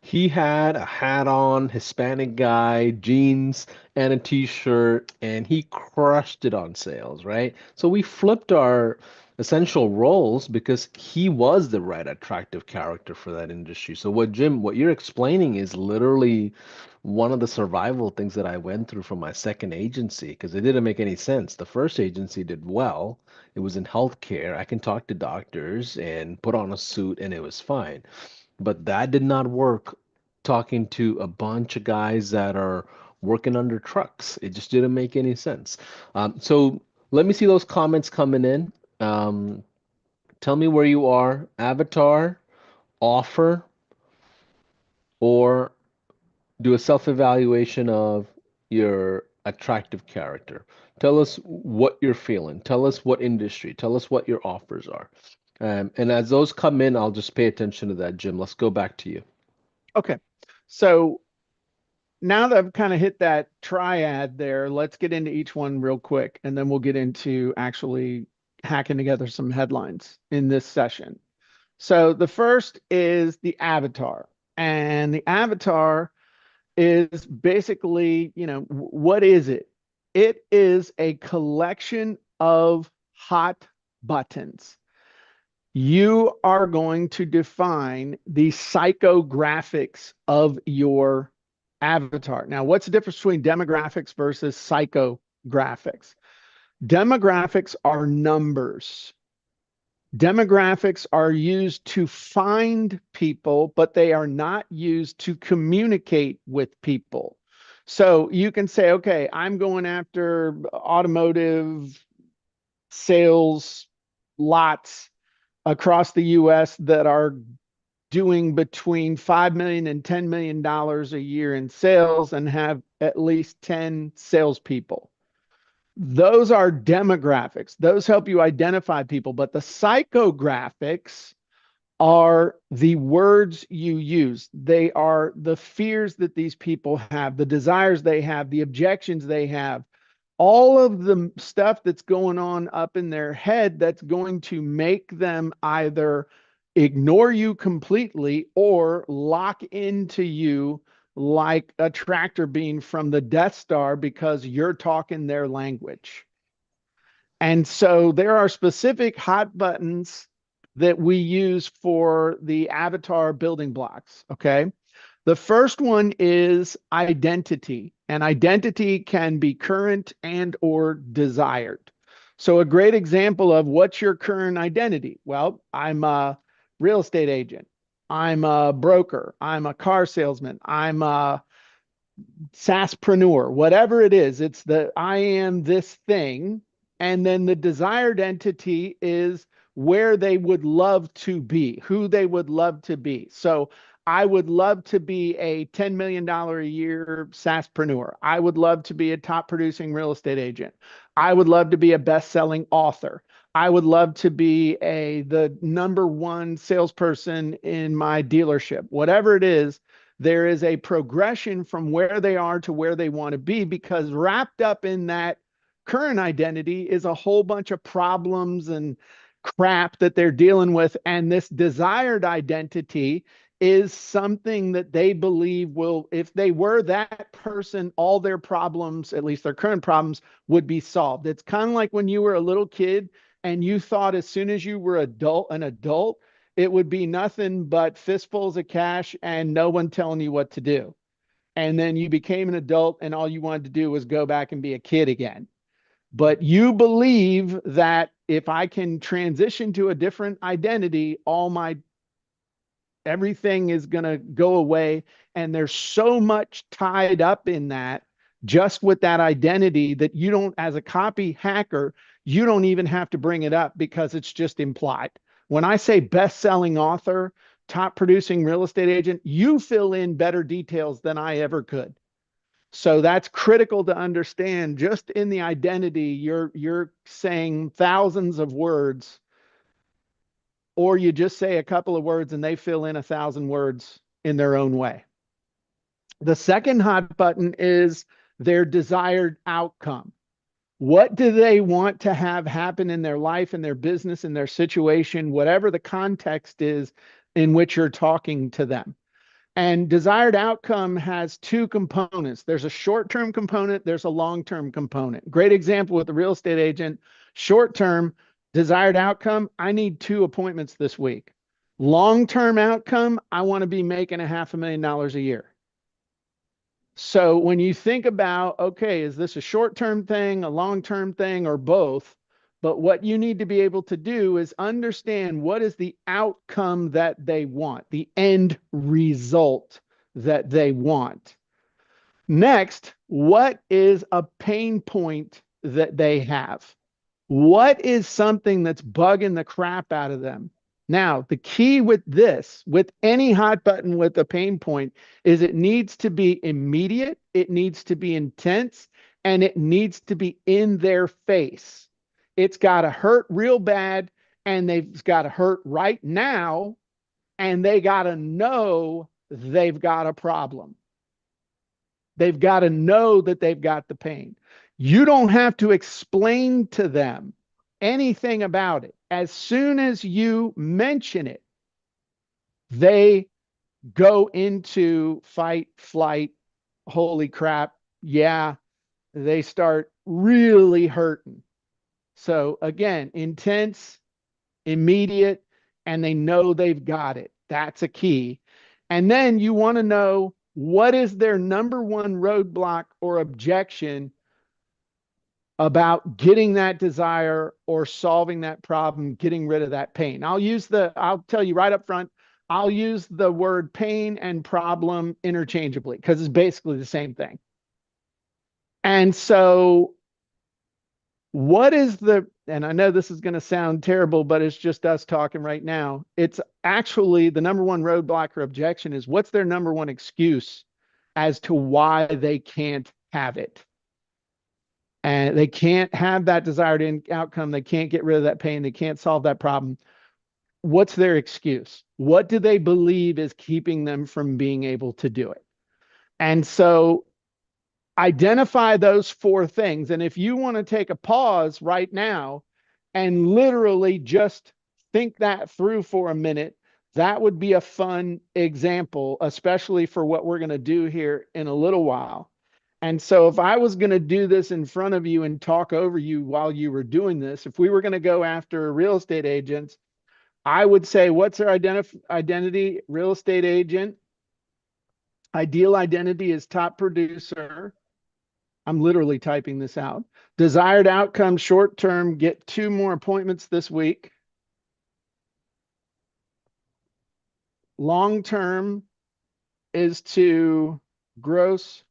he had a hat on, Hispanic guy, jeans, and a t-shirt, and he crushed it on sales, right? So we flipped our essential roles because he was the right attractive character for that industry. So what you're explaining is literally one of the survival things that I went through from my second agency because it didn't make any sense. The first agency did well. It was in healthcare. I can talk to doctors and put on a suit and it was fine. But that did not work talking to a bunch of guys that are working under trucks. It just didn't make any sense. So let me see those comments coming in. Um, Tell me where you are, avatar, offer, or do a self-evaluation of your attractive character. Tell us what you're feeling. Tell us what industry. Tell us what your offers are. And as those come in, I'll just pay attention to that, Jim. Let's go back to you. Okay. So now that I've kind of hit that triad there, let's get into each one real quick, and then we'll get into actually hacking together some headlines in this session. So the first is the avatar. And the avatar is basically, what is it? It is a collection of hot buttons. You are going to define the psychographics of your avatar. Now, what's the difference between demographics versus psychographics? Demographics are numbers. Demographics are used to find people, but they are not used to communicate with people. So you can say, okay, I'm going after automotive sales lots across the US that are doing between 5 million and $10 million a year in sales and have at least 10 salespeople. Those are demographics. Those help you identify people, but the psychographics are the words you use. They are the fears that these people have, the desires they have, the objections they have, all of the stuff that's going on up in their head that's going to make them either ignore you completely or lock into you like a tractor beam from the Death Star because you're talking their language. And so there are specific hot buttons that we use for the avatar building blocks. Okay. The first one is identity, and identity can be current and or desired. So a great example of what's your current identity? Well, I'm a real estate agent. I'm a broker. I'm a car salesman. I'm a SaaSpreneur, whatever it is, it's the I am this thing. And then the desired entity is where they would love to be, who they would love to be. So I would love to be a $10 million a year SaaSpreneur. I would love to be a top producing real estate agent. I would love to be a best-selling author. I would love to be the number one salesperson in my dealership. Whatever it is, there is a progression from where they are to where they want to be, because wrapped up in that current identity is a whole bunch of problems and crap that they're dealing with. And this desired identity is something that they believe will, if they were that person, all their problems, at least their current problems, would be solved. It's kind of like when you were a little kid and you thought as soon as you were an adult, it would be nothing but fistfuls of cash and no one telling you what to do. And then you became an adult and all you wanted to do was go back and be a kid again. But you believe that if I can transition to a different identity, all my everything is going to go away. And there's so much tied up in that, just with that identity, that you don't, as a copy hacker, you don't even have to bring it up because it's just implied. When I say best selling author, top producing real estate agent, you fill in better details than I ever could. So that's critical to understand. Just in the identity, you're saying thousands of words, or you just say a couple of words and they fill in 1,000 words in their own way. The second hot button is their desired outcome. What do they want to have happen in their life, in their business, in their situation, whatever the context is in which you're talking to them? And desired outcome has two components. There's a short-term component, there's a long-term component. Great example with the real estate agent. Short-term, desired outcome, I need 2 appointments this week. Long-term outcome, I want to be making $500,000 a year. So when you think about, okay, is this a short-term thing, a long-term thing, or both? But what you need to be able to do is understand what is the outcome that they want, the end result that they want. Next, what is a pain point that they have? What is something that's bugging the crap out of them? Now, the key with this, with any hot button with a pain point, is it needs to be immediate, it needs to be intense, and it needs to be in their face. It's got to hurt real bad, and they've got to hurt right now, and they got to know they've got a problem. They've got to know that they've got the pain. You don't have to explain to them anything about it. As soon as you mention it, they go into fight, flight, holy crap. Yeah, they start really hurting. So, again, intense, immediate, and they know they've got it. That's a key. And then you want to know what is their number one roadblock or objection about getting that desire or solving that problem, getting rid of that pain. I'll tell you right up front, I'll use the word pain and problem interchangeably because it's basically the same thing. And so, and I know this is going to sound terrible, but it's just us talking right now. It's actually the number one roadblock or objection is what's their number one excuse as to why they can't have it. And they can't have that desired outcome. They can't get rid of that pain. They can't solve that problem. What's their excuse? What do they believe is keeping them from being able to do it? And so identify those 4 things. And if you want to take a pause right now and literally just think that through for a minute, that would be a fun example, especially for what we're going to do here in a little while. And so if I was going to do this in front of you and talk over you while you were doing this, if we were going to go after real estate agents, I would say, what's their identity? Real estate agent. Ideal identity is top producer. I'm literally typing this out. Desired outcome, short term, get 2 more appointments this week. Long term is to gross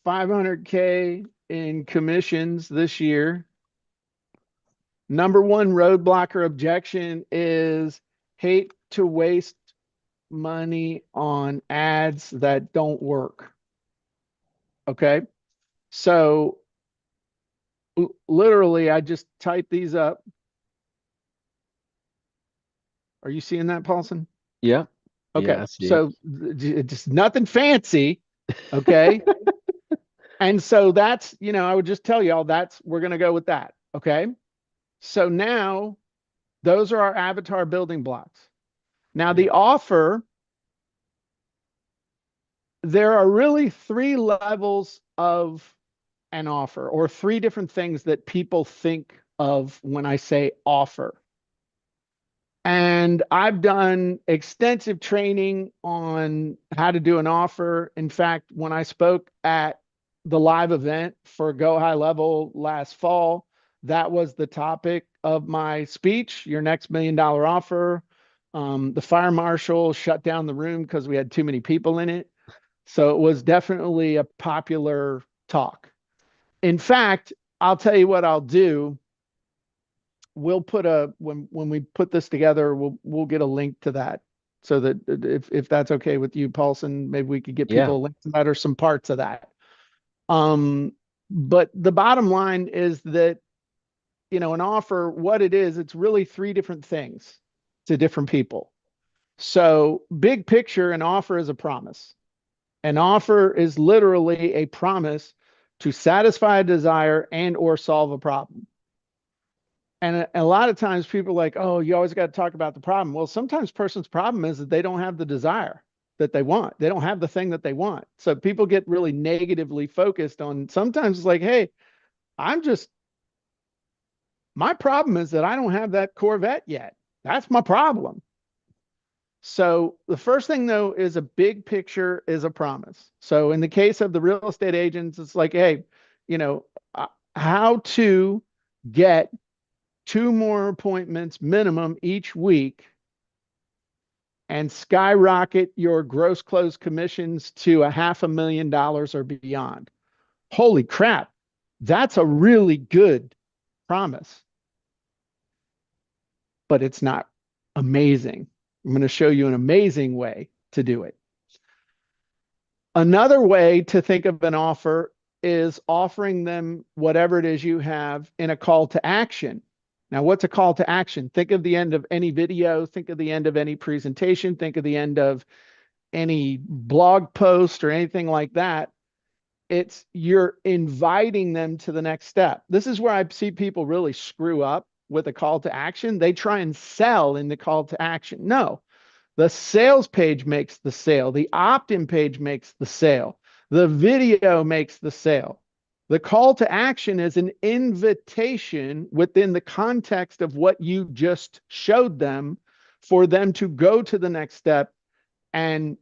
500K in commissions this year. Number one roadblock or objection is hate to waste money on ads that don't work. Okay. So literally, I just type these up. Are you seeing that, Paulson? Yeah. Yeah, Okay. I see it. So just nothing fancy. Okay. And so that's, I would just tell y'all we're going to go with that. Okay. So now those are our avatar building blocks. Now, Yeah. the offer, there are really 3 levels of an offer or 3 different things that people think of when I say offer. And I've done extensive training on how to do an offer. In fact, when I spoke at the live event for Go High Level last fall, that was the topic of my speech, your next $1 million offer. The fire marshal shut down the room because we had too many people in it. So it was definitely a popular talk. In fact, I'll tell you what I'll do. We'll put a when we put this together, we'll get a link to that so that if that's okay with you, Paulson, maybe we could get Yeah. people a link to that or some parts of that. Um, but the bottom line is that an offer, what it is, it's really three different things to different people. So big picture, an offer is a promise. An offer is literally a promise to satisfy a desire and or solve a problem. And a lot of times people are like, oh, you always got to talk about the problem. Well, sometimes person's problem is that they don't have the desire that they want. They don't have the thing that they want. So people get really negatively focused on sometimes it's like, hey, I'm just, my problem is that I don't have that Corvette yet. That's my problem. So the first thing though is a big picture is a promise. So in the case of the real estate agents, it's like, hey, you know, uh, how to get two more appointments minimum each week and skyrocket your gross close commissions to a $500,000 or beyond. Holy crap. That's a really good promise, but it's not amazing. I'm going to show you an amazing way to do it. Another way to think of an offer is offering them whatever it is you have in a call to action. Now, what's a call to action? Think of the end of any video, think of the end of any presentation, think of the end of any blog post or anything like that. It's you're inviting them to the next step. This is where I see people really screw up with a call to action. They try and sell in the call to action. No, the sales page makes the sale. The opt-in page makes the sale. The video makes the sale. The call to action is an invitation within the context of what you just showed them for them to go to the next step, and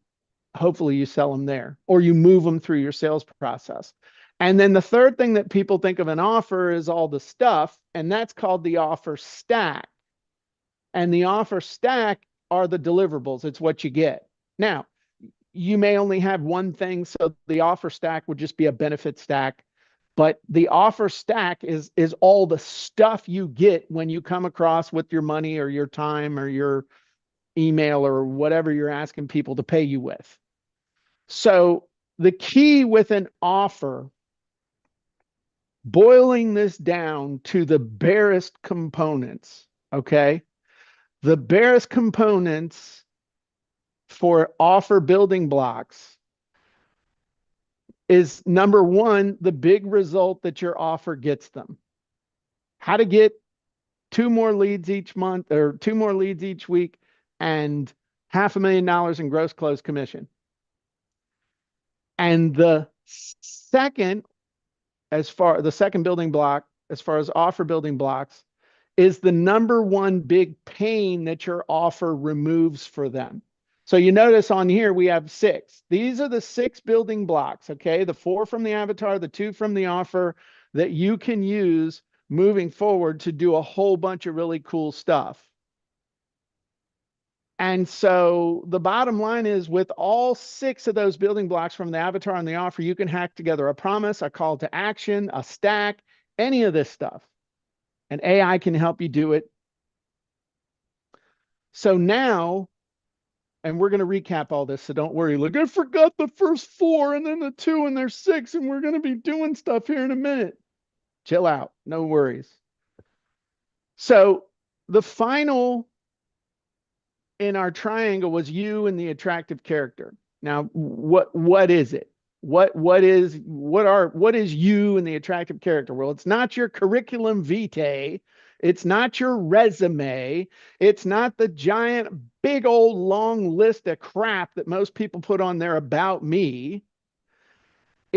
hopefully you sell them there or you move them through your sales process. And then the third thing that people think of an offer is all the stuff, and that's called the offer stack. And the offer stack are the deliverables. It's what you get. Now, you may only have one thing, so the offer stack would just be a benefit stack. But the offer stack is all the stuff you get when you come across with your money or your time or your email or whatever you're asking people to pay you with. So the key with an offer, boiling this down to the barest components, okay? The barest components for offer building blocks is number one, the big result that your offer gets them. How to get two more leads each month or two more leads each week and $500,000 in gross close commission. And the second building block, as far as offer building blocks, is the number one big pain that your offer removes for them. So you notice on here we have 6. These are the 6 building blocks, okay? The 4 from the avatar, the 2 from the offer that you can use moving forward to do a whole bunch of really cool stuff. And so the bottom line is with all 6 of those building blocks from the avatar and the offer, you can hack together a promise, a call to action, a stack, any of this stuff. And AI can help you do it. So now, and we're going to recap all this, so don't worry. Look, I forgot the first 4 and then the 2 and there's 6, and we're going to be doing stuff here in a minute. Chill out. No worries. So the final in our triangle was you and the attractive character. Now, what is it? What is you and the attractive character? Well, it's not your curriculum vitae, it's not your resume, it's not the giant big old long list of crap that most people put on there about me.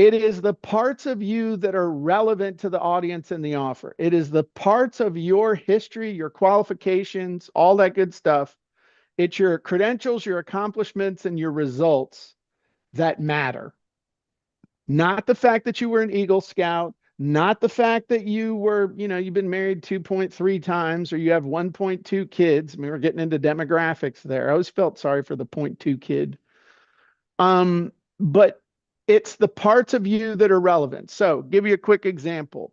It is the parts of you that are relevant to the audience in the offer. It is the parts of your history, your qualifications, all that good stuff. It's your credentials, your accomplishments, and your results that matter. Not the fact that you were an Eagle Scout, not the fact that you were, you've been married 2.3 times or you have 1.2 kids. I mean, we're getting into demographics there. I always felt sorry for the point 0.2 kid. But it's the parts of you that are relevant. So, give you a quick example.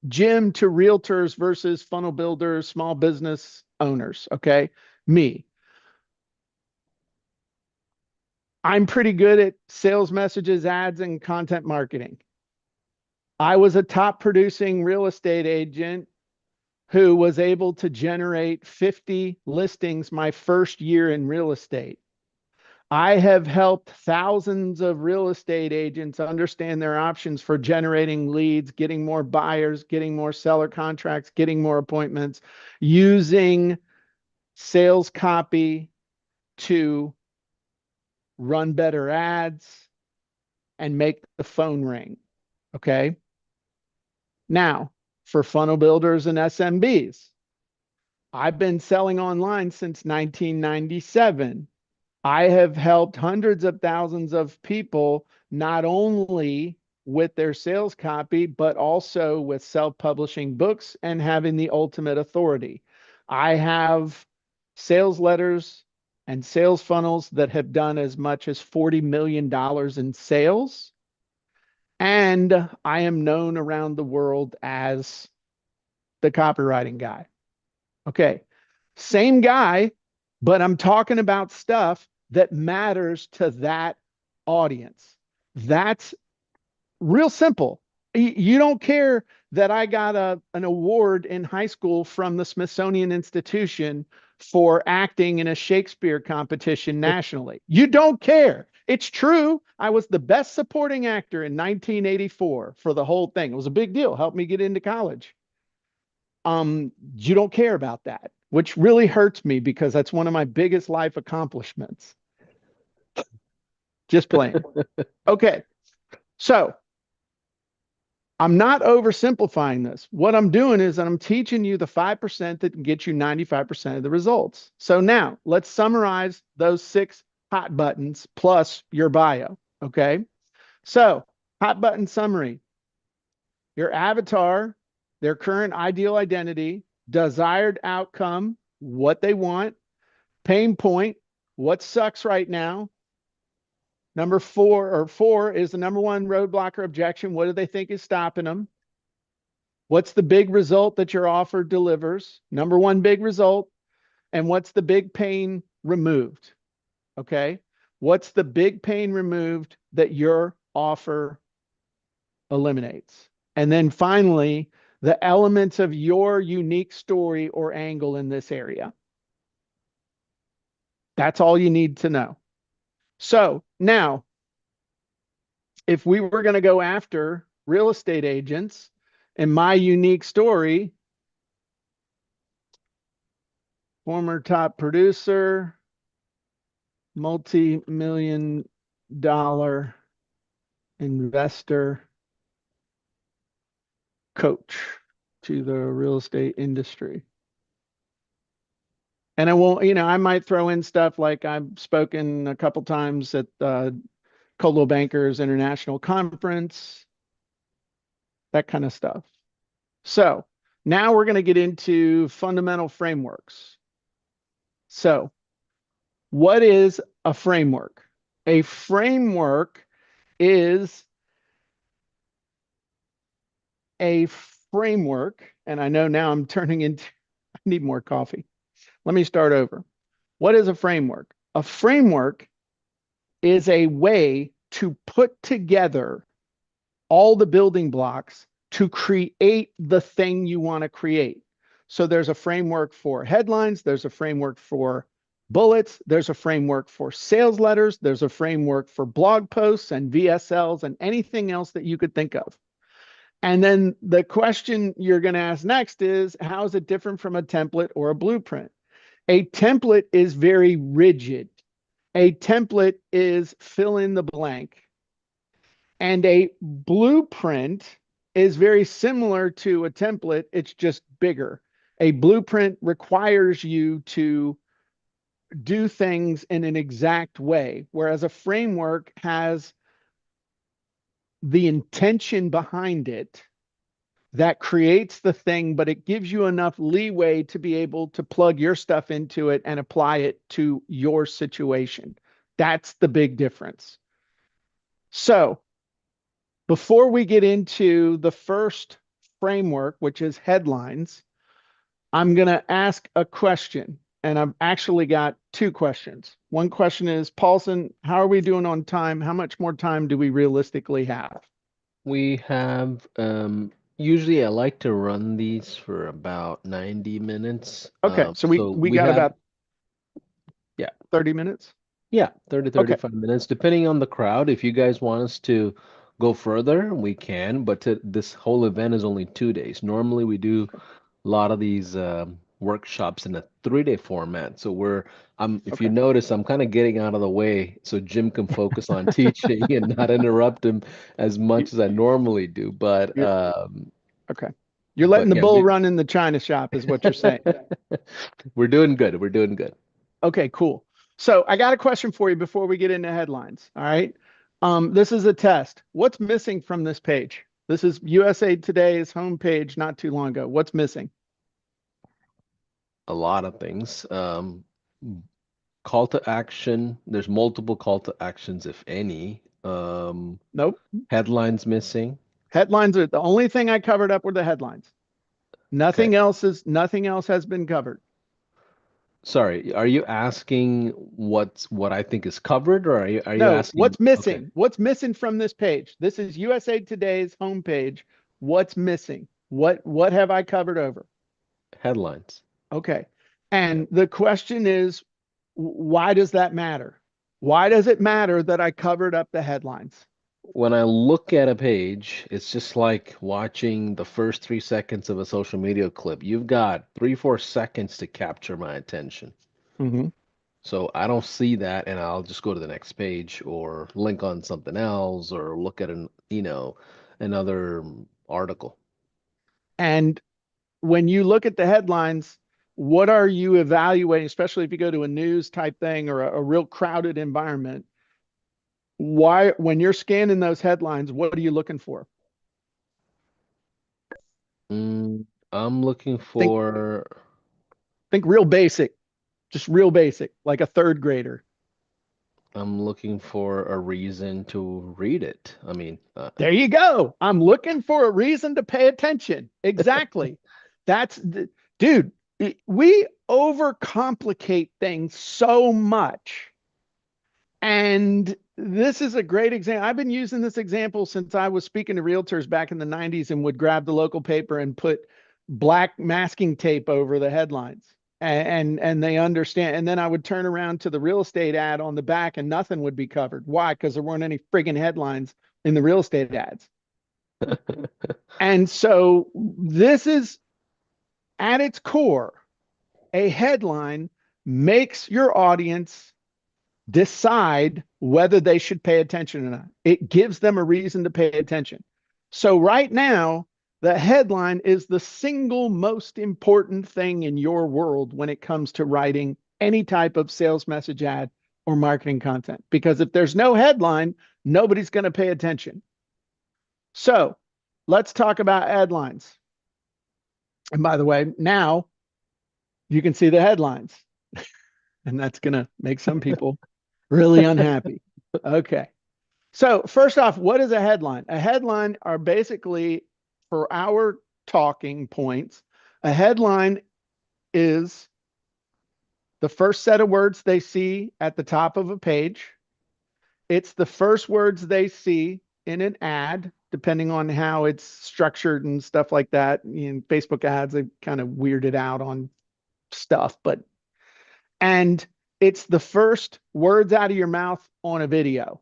Jim to realtors versus funnel builders, small business owners. Okay. Me. I'm pretty good at sales messages, ads, and content marketing. I was a top producing real estate agent who was able to generate 50 listings my first year in real estate. I have helped thousands of real estate agents understand their options for generating leads, getting more buyers, getting more seller contracts, getting more appointments, using sales copy to run better ads and make the phone ring. Okay. Now, for funnel builders and SMBs, I've been selling online since 1997. I have helped hundreds of thousands of people, not only with their sales copy, but also with self-publishing books and having the ultimate authority. I have sales letters and sales funnels that have done as much as $40 million in sales. And I am known around the world as the copywriting guy. Okay. Same guy, but I'm talking about stuff that matters to that audience. That's real simple. You don't care that I got an award in high school from the Smithsonian Institution for acting in a Shakespeare competition nationally. You don't care. It's true. I was the best supporting actor in 1984 for the whole thing. It was a big deal. Helped me get into college. You don't care about that, which really hurts me because that's one of my biggest life accomplishments. Just playing. Okay. So I'm not oversimplifying this. What I'm doing is I'm teaching you the 5% that can get you 95% of the results. So now let's summarize those 6 hot buttons plus your bio. Okay. So, hot button summary: your avatar, their current ideal identity, desired outcome, what they want, pain point, what sucks right now. Number four is the number one roadblock or objection. What do they think is stopping them? What's the big result that your offer delivers? Number one big result. And what's the big pain removed? Okay. What's the big pain removed that your offer eliminates? And then finally, the elements of your unique story or angle in this area. That's all you need to know. So now, if we were going to go after real estate agents and my unique story, former top producer, multi-million dollar investor, coach to the real estate industry. And I won't, I might throw in stuff like I've spoken a couple times at Coldwell Bankers International Conference, that kind of stuff. So now we're going to get into fundamental frameworks. So, what is a framework? A framework is a framework, and I know now I'm turning into, I need more coffee. Let me start over. What is a framework? A framework is a way to put together all the building blocks to create the thing you want to create. So there's a framework for headlines, there's a framework for bullets, there's a framework for sales letters, there's a framework for blog posts and VSLs and anything else that you could think of. And then the question you're going to ask next is, how is it different from a template or a blueprint? A template is very rigid. A template is fill in the blank. And a blueprint is very similar to a template, it's just bigger. A blueprint requires you to do things in an exact way, whereas a framework has the intention behind it that creates the thing, but it gives you enough leeway to be able to plug your stuff into it and apply it to your situation. That's the big difference. So, before we get into the first framework, which is headlines, I'm going to ask a question. And I've actually got two questions. One question is, Paulson, how are we doing on time? How much more time do we realistically have? We have usually I like to run these for about 90 minutes. Okay, so we So we we got have, about yeah, 30 minutes. yeah, 30 Okay. 35 minutes depending on the crowd. If you guys want us to go further, we can, but this whole event is only 2 days. Normally we do a lot of these workshops in a 3-day format. So if you Okay. notice, I'm kind of getting out of the way so Jim can focus on teaching and not interrupt him as You, much as I normally do. you're okay. You're letting But the yeah, bull run in the china shop, is what you're saying. we're doing good. We're doing good. Okay, cool. So I got a question for you before we get into headlines. All right. This is a test. What's missing from this page? This is USA Today's homepage not too long ago. What's missing? A lot of things. Call to action. There's multiple call to actions, if any. Nope. Headlines missing. Headlines are the only thing I covered up were the headlines. Okay. Nothing else has been covered. Sorry, are you asking what I think is covered, or are you No, asking? what's Okay, missing? What's missing from this page? This is USA Today's homepage. What's missing? What have I covered over? headlines. Okay. Yeah. And the question is, why does that matter? Why does it matter that I covered up the headlines? When I look at a page, it's just like watching the first 3 seconds of a social media clip. You've got 3, 4 seconds to capture my attention. Mhm. So I don't see that, and I'll just go to the next page or link on something else or look at another article. And when you look at the headlines, what are you evaluating, especially if you go to a news type thing or a real crowded environment? Why, when you're scanning those headlines, what are you looking for? Mm, I'm looking Think for think real basic, just real basic, like a third grader. I'm looking for a reason to read it. I mean, There you go. I'm looking for a reason to pay attention. Exactly. Dude, we overcomplicate things so much. And this is a great example. I've been using this example since I was speaking to realtors back in the 90s and would grab the local paper and put black masking tape over the headlines. And they understand. And then I would turn around to the real estate ad on the back and nothing would be covered. Why? Because there weren't any friggin' headlines in the real estate ads. And so this is at its core, a headline makes your audience decide whether they should pay attention or not. It gives them a reason to pay attention. So, right now, the headline is the single most important thing in your world when it comes to writing any type of sales message ad or marketing content. Because if there's no headline, nobody's going to pay attention. So, let's talk about headlines. And by the way, now you can see the headlines, and that's going to make some people really unhappy. Okay. So, first off, what is a headline? A headline are basically for our talking points. A headline is the first set of words they see at the top of a page. It's the first words they see in an ad, depending on how it's structured and stuff like that. Facebook ads, they kind of weirded out on stuff, but and it's the first words out of your mouth on a video.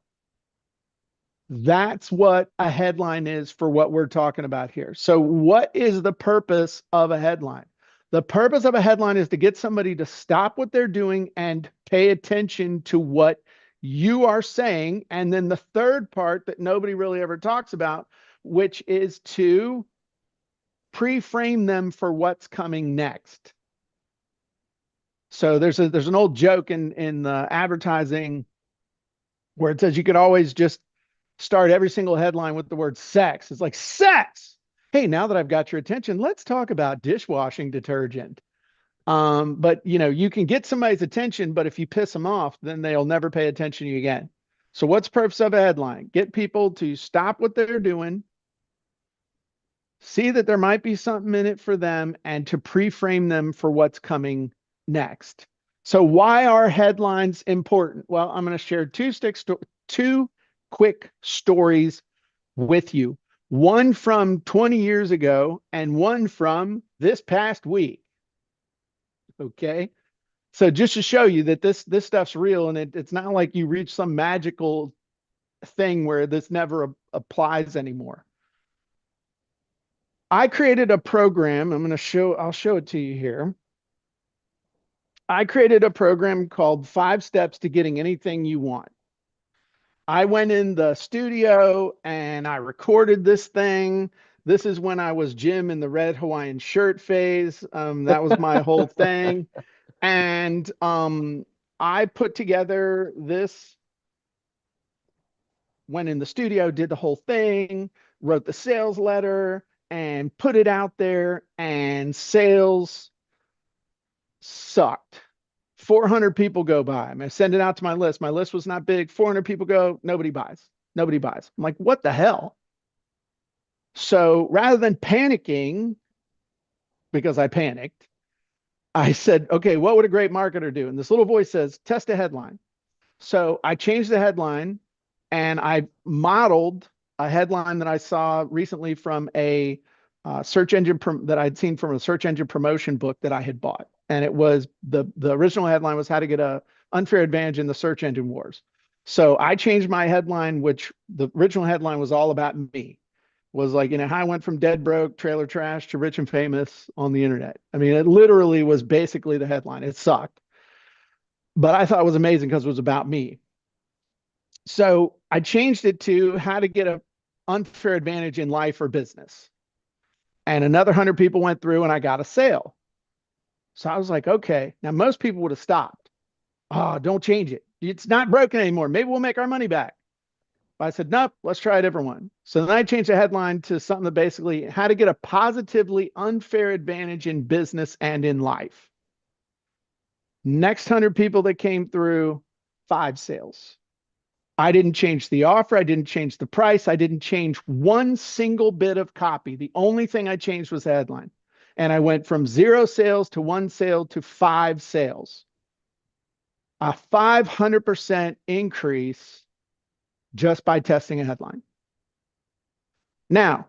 That's what a headline is for what we're talking about here. So, what is the purpose of a headline? The purpose of a headline is to get somebody to stop what they're doing and pay attention to what you are saying, and then the third part that nobody really ever talks about, which is to pre-frame them for what's coming next. So there's an old joke in the advertising where it says you could always just start every single headline with the word sex. It's like sex. Hey, now that I've got your attention, let's talk about dishwashing detergent. But you can get somebody's attention, but if you piss them off, then they'll never pay attention to you again. So what's the purpose of a headline? Get people to stop what they're doing, see that there might be something in it for them, and to pre-frame them for what's coming next. So why are headlines important? Well, I'm going to share two quick stories with you. One from 20 years ago and one from this past week. Okay. So just to show you that this stuff's real, and it's not like you reach some magical thing where this never applies anymore. I created a program. I'll show it to you here. I created a program called 5 Steps to Getting Anything You Want. I went in the studio and I recorded this thing. This is when I was Jim in the red Hawaiian shirt phase. That was my whole thing. And I put together this, went in the studio, did the whole thing, wrote the sales letter, and put it out there. And sales sucked. 400 people go by. I send it out to my list. My list was not big. 400 people go, nobody buys. Nobody buys. I'm like, what the hell? So rather than panicking, because I panicked, I said, okay, what would a great marketer do? And this little voice says, test a headline. So I changed the headline and I modeled a headline that I saw recently from a that I'd seen from a search engine promotion book that I had bought. And it was the original headline was how to get a unfair advantage in the search engine wars. So I changed my headline, which the original headline was all about me. Was like, how I went from dead broke, trailer trash to rich and famous on the internet. I mean, it literally was basically the headline. It sucked, but I thought it was amazing because it was about me. So I changed it to how to get a unfair advantage in life or business. And another 100 people went through and I got a sale. So I was like, okay, now most people would have stopped. Oh, don't change it. It's not broken anymore. Maybe we'll make our money back. But I said, nope, let's try a different one. So then I changed the headline to something that basically how to get a positively unfair advantage in business and in life. Next 100 people that came through, 5 sales. I didn't change the offer. I didn't change the price. I didn't change one single bit of copy. The only thing I changed was the headline. And I went from 0 sales to 1 sale to 5 sales. A 500% increase just by testing a headline. Now,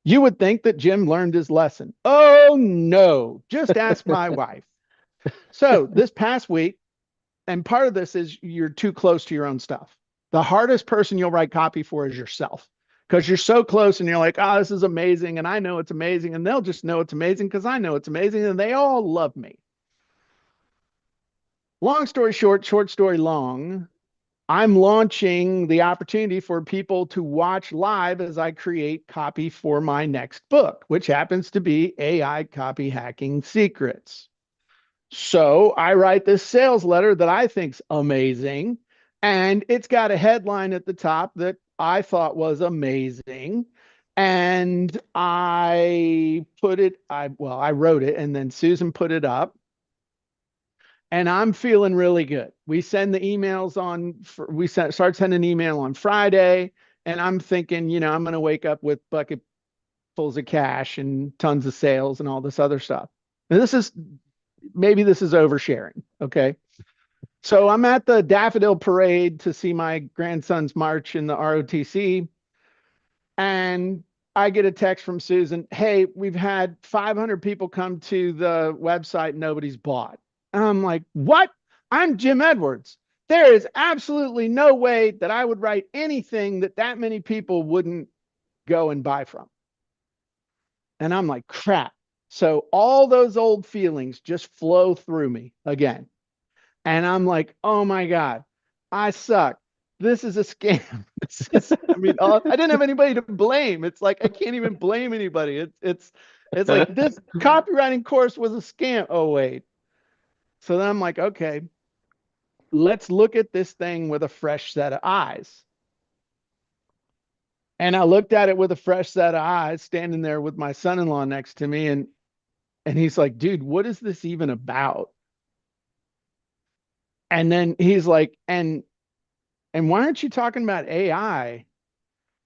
you would think that Jim learned his lesson. Oh, no. Just ask my wife. So this past week, and part of this is you're too close to your own stuff. The hardest person you'll write copy for is yourself because you're so close and you're like, oh, this is amazing. And I know it's amazing. And they'll just know it's amazing because I know it's amazing. And they all love me. Long story short, short story long, I'm launching the opportunity for people to watch live as I create copy for my next book, which happens to be AI Copy Hacking Secrets. So I write this sales letter that I think's amazing, and it's got a headline at the top that I thought was amazing. And I wrote it, and then Susan put it up, and I'm feeling really good. We send the emails start sending an email on Friday, and I'm thinking, I'm going to wake up with bucketfuls of cash and tons of sales and all this other stuff. And maybe this is oversharing. Okay. So I'm at the Daffodil Parade to see my grandson's march in the ROTC. And I get a text from Susan. Hey, we've had 500 people come to the website. Nobody's bought. And I'm like, what? I'm Jim Edwards. There is absolutely no way that I would write anything that many people wouldn't go and buy from. And I'm like, crap. So all those old feelings just flow through me again. And I'm like, oh my God. I suck. This is a scam. This is, I mean, I didn't have anybody to blame. It's like I can't even blame anybody. It's like this copywriting course was a scam. Oh wait. So then I'm like, okay, let's look at this thing with a fresh set of eyes. And I looked at it with a fresh set of eyes, standing there with my son-in-law next to me, and he's like, dude, what is this even about? And then he's like, and why aren't you talking about AI?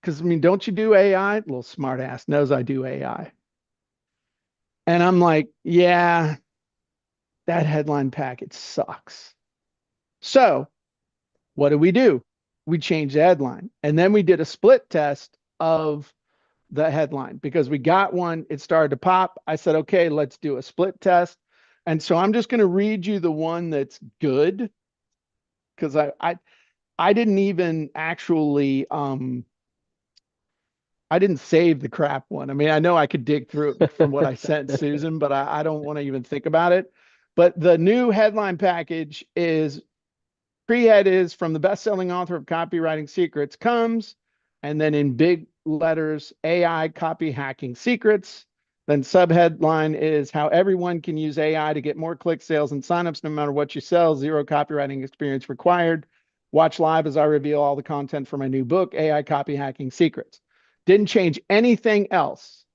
Because I mean, don't you do AI? Little smart ass knows I do AI. And I'm like, yeah, that headline package sucks. So what do? We changed the headline. And then we did a split test of the headline because we got one, it started to pop. I said, okay, let's do a split test. And so I'm just going to read you the one that's good because I didn't even actually I didn't save the crap one. I mean, I know I could dig through it from what I sent Susan, but I don't want to even think about it. But the new headline package is pre-head is from the best-selling author of Copywriting Secrets comes, and then in big letters, AI copy hacking secrets. Then subheadline is how everyone can use AI to get more click sales and signups no matter what you sell. Zero copywriting experience required. Watch live as I reveal all the content for my new book, AI Copy Hacking Secrets. Didn't change anything else.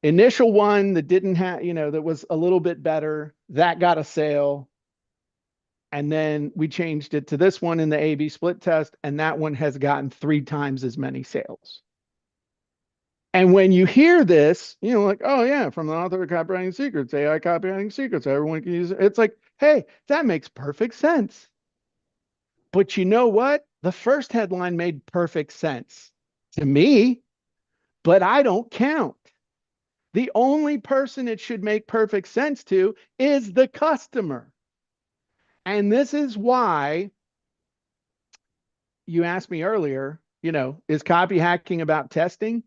Initial one that didn't have, that was a little bit better, that got a sale. And then we changed it to this one in the A/B split test, and that one has gotten 3 times as many sales. And when you hear this, like, oh yeah, from the author of Copywriting Secrets, AI Copywriting Secrets, everyone can use it. It's like, hey, that makes perfect sense. But you know what? The first headline made perfect sense to me, but I don't count. The only person it should make perfect sense to is the customer. And this is why you asked me earlier, is copy hacking about testing?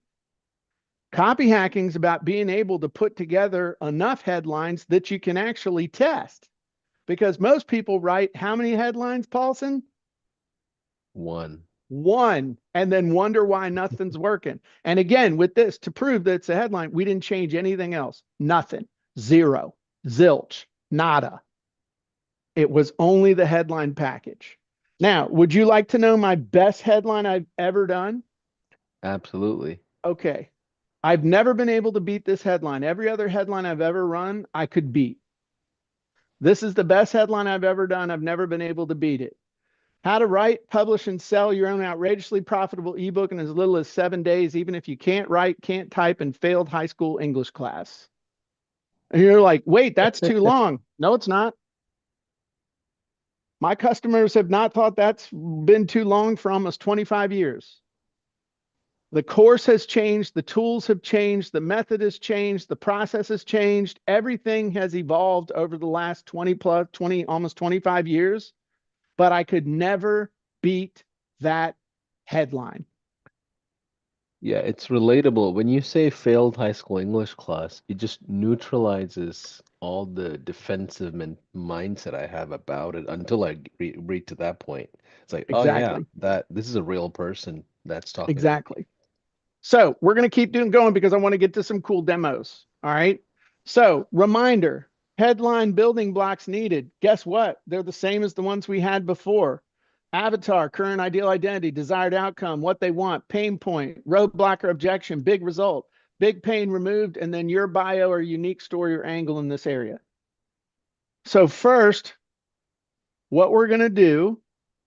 Copy hacking is about being able to put together enough headlines that you can actually test. Because most people write how many headlines, Paulson? One. One, and then wonder why nothing's working. And again, with this, to prove that it's a headline, we didn't change anything else. Nothing. Zero. Zilch. Nada. It was only the headline package. Now, would you like to know my best headline I've ever done? Absolutely. Okay. I've never been able to beat this headline. Every other headline I've ever run, I could beat. This is the best headline I've ever done. I've never been able to beat it. How to write, publish, and sell your own outrageously profitable ebook in as little as 7 days, even if you can't write, can't type, and failed high school English class. And you're like, wait, that's too long. No, it's not. My customers have not thought that's been too long for almost 25 years. The course has changed, the tools have changed, the method has changed, the process has changed. Everything has evolved over the last 20 plus 20, almost 25 years, but I could never beat that headline. Yeah, it's relatable. When you say failed high school English class, it just neutralizes all the defensive mindset I have about it until I read to that point. It's like, oh yeah, Exactly. that this is a real person that's talking to me. Exactly. So we're going to keep doing going because I want to get to some cool demos. All right. So reminder, headline building blocks needed. Guess what? They're the same as the ones we had before. Avatar, current ideal identity, desired outcome, what they want, pain point, roadblock or objection, big result, big pain removed, and then your bio or unique story or angle in this area. So first, what we're going to do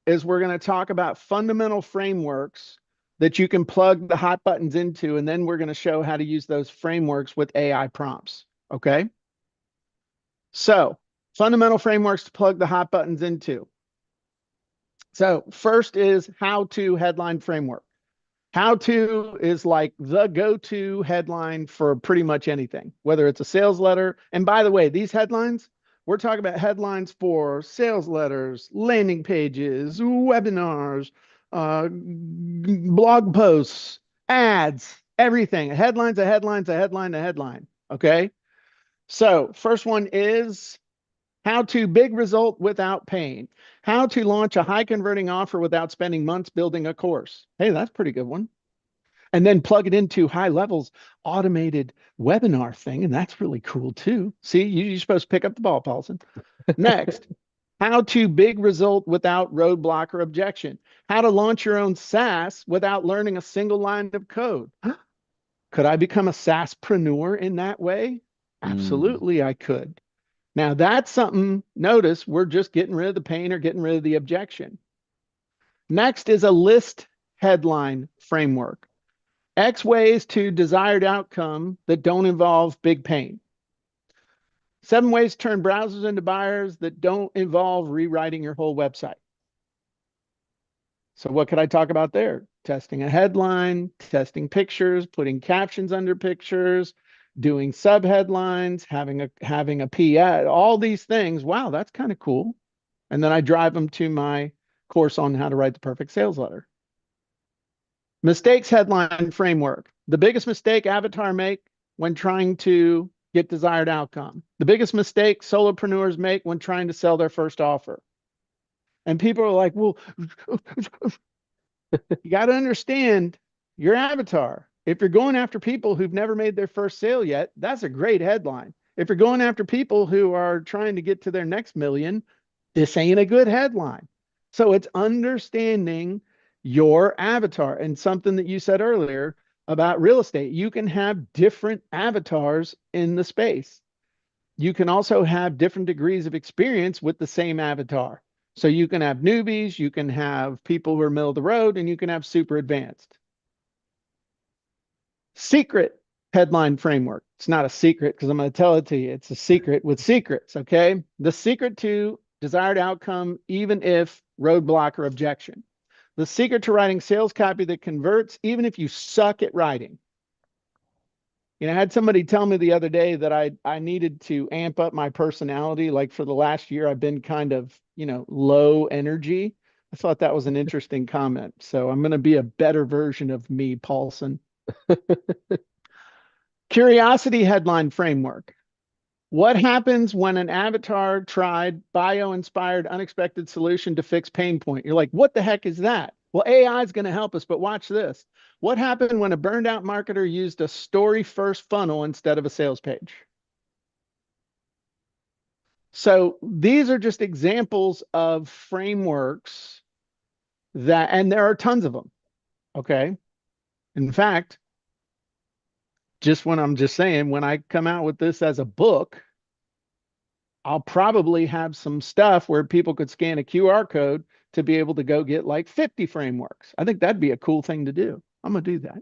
is we're going to talk about fundamental frameworks that you can plug the hot buttons into, and then we're going to show how to use those frameworks with AI prompts. Okay. So, fundamental frameworks to plug the hot buttons into. So, first is how to headline framework. How to is like the go to headline for pretty much anything, whether it's a sales letter. And by the way, these headlines, we're talking about headlines for sales letters, landing pages, webinars, blog posts, ads, everything. A headline's a headline's a headline, a headline. Okay. So, first one is How to big result without pain. How to launch a high converting offer without spending months building a course. Hey, that's a pretty good one. And then plug it into high levels automated webinar thing. And that's really cool too. See, you're supposed to pick up the ball, Paulson. Next, how to big result without roadblock or objection. How to launch your own SaaS without learning a single line of code. Could I become a SaaSpreneur in that way? Mm, Absolutely, I could. Now, that's something, notice we're just getting rid of the pain or getting rid of the objection. Next is a list headline framework. X ways to desired outcome that don't involve big pain. 7 ways to turn browsers into buyers that don't involve rewriting your whole website. So, what could I talk about there? Testing a headline, testing pictures, putting captions under pictures, doing subheadlines, having a PI, all these things. Wow, that's kind of cool. And then I drive them to my course on how to write the perfect sales letter. Mistakes headline framework. The biggest mistake avatar make when trying to get desired outcome. The biggest mistake solopreneurs make when trying to sell their first offer. And people are like, well, you got to understand your avatar. If you're going after people who've never made their first sale yet, that's a great headline. If you're going after people who are trying to get to their next million, this ain't a good headline. So it's understanding your avatar and something that you said earlier about real estate. You can have different avatars in the space. You can also have different degrees of experience with the same avatar. So you can have newbies, you can have people who are middle of the road, and you can have super advanced. Secret headline framework. It's not a secret because I'm going to tell it to you. It's a secret with secrets. Okay. The secret to desired outcome, even if roadblock or objection. The secret to writing sales copy that converts, even if you suck at writing. I had somebody tell me the other day that I needed to amp up my personality. Like for the last year, I've been kind of, low energy. I thought that was an interesting comment. So I'm going to be a better version of me, Paulson. Curiosity headline framework. What happens when an avatar tried bio-inspired unexpected solution to fix pain point? You're like, what the heck is that? Well, AI is going to help us, but watch this. What happened when a burned out marketer used a story first funnel instead of a sales page? So these are just examples of frameworks and there are tons of them. Okay. In fact, just when I'm just saying, when I come out with this as a book, I'll probably have some stuff where people could scan a QR code to be able to go get like 50 frameworks. I think that'd be a cool thing to do. I'm going to do that.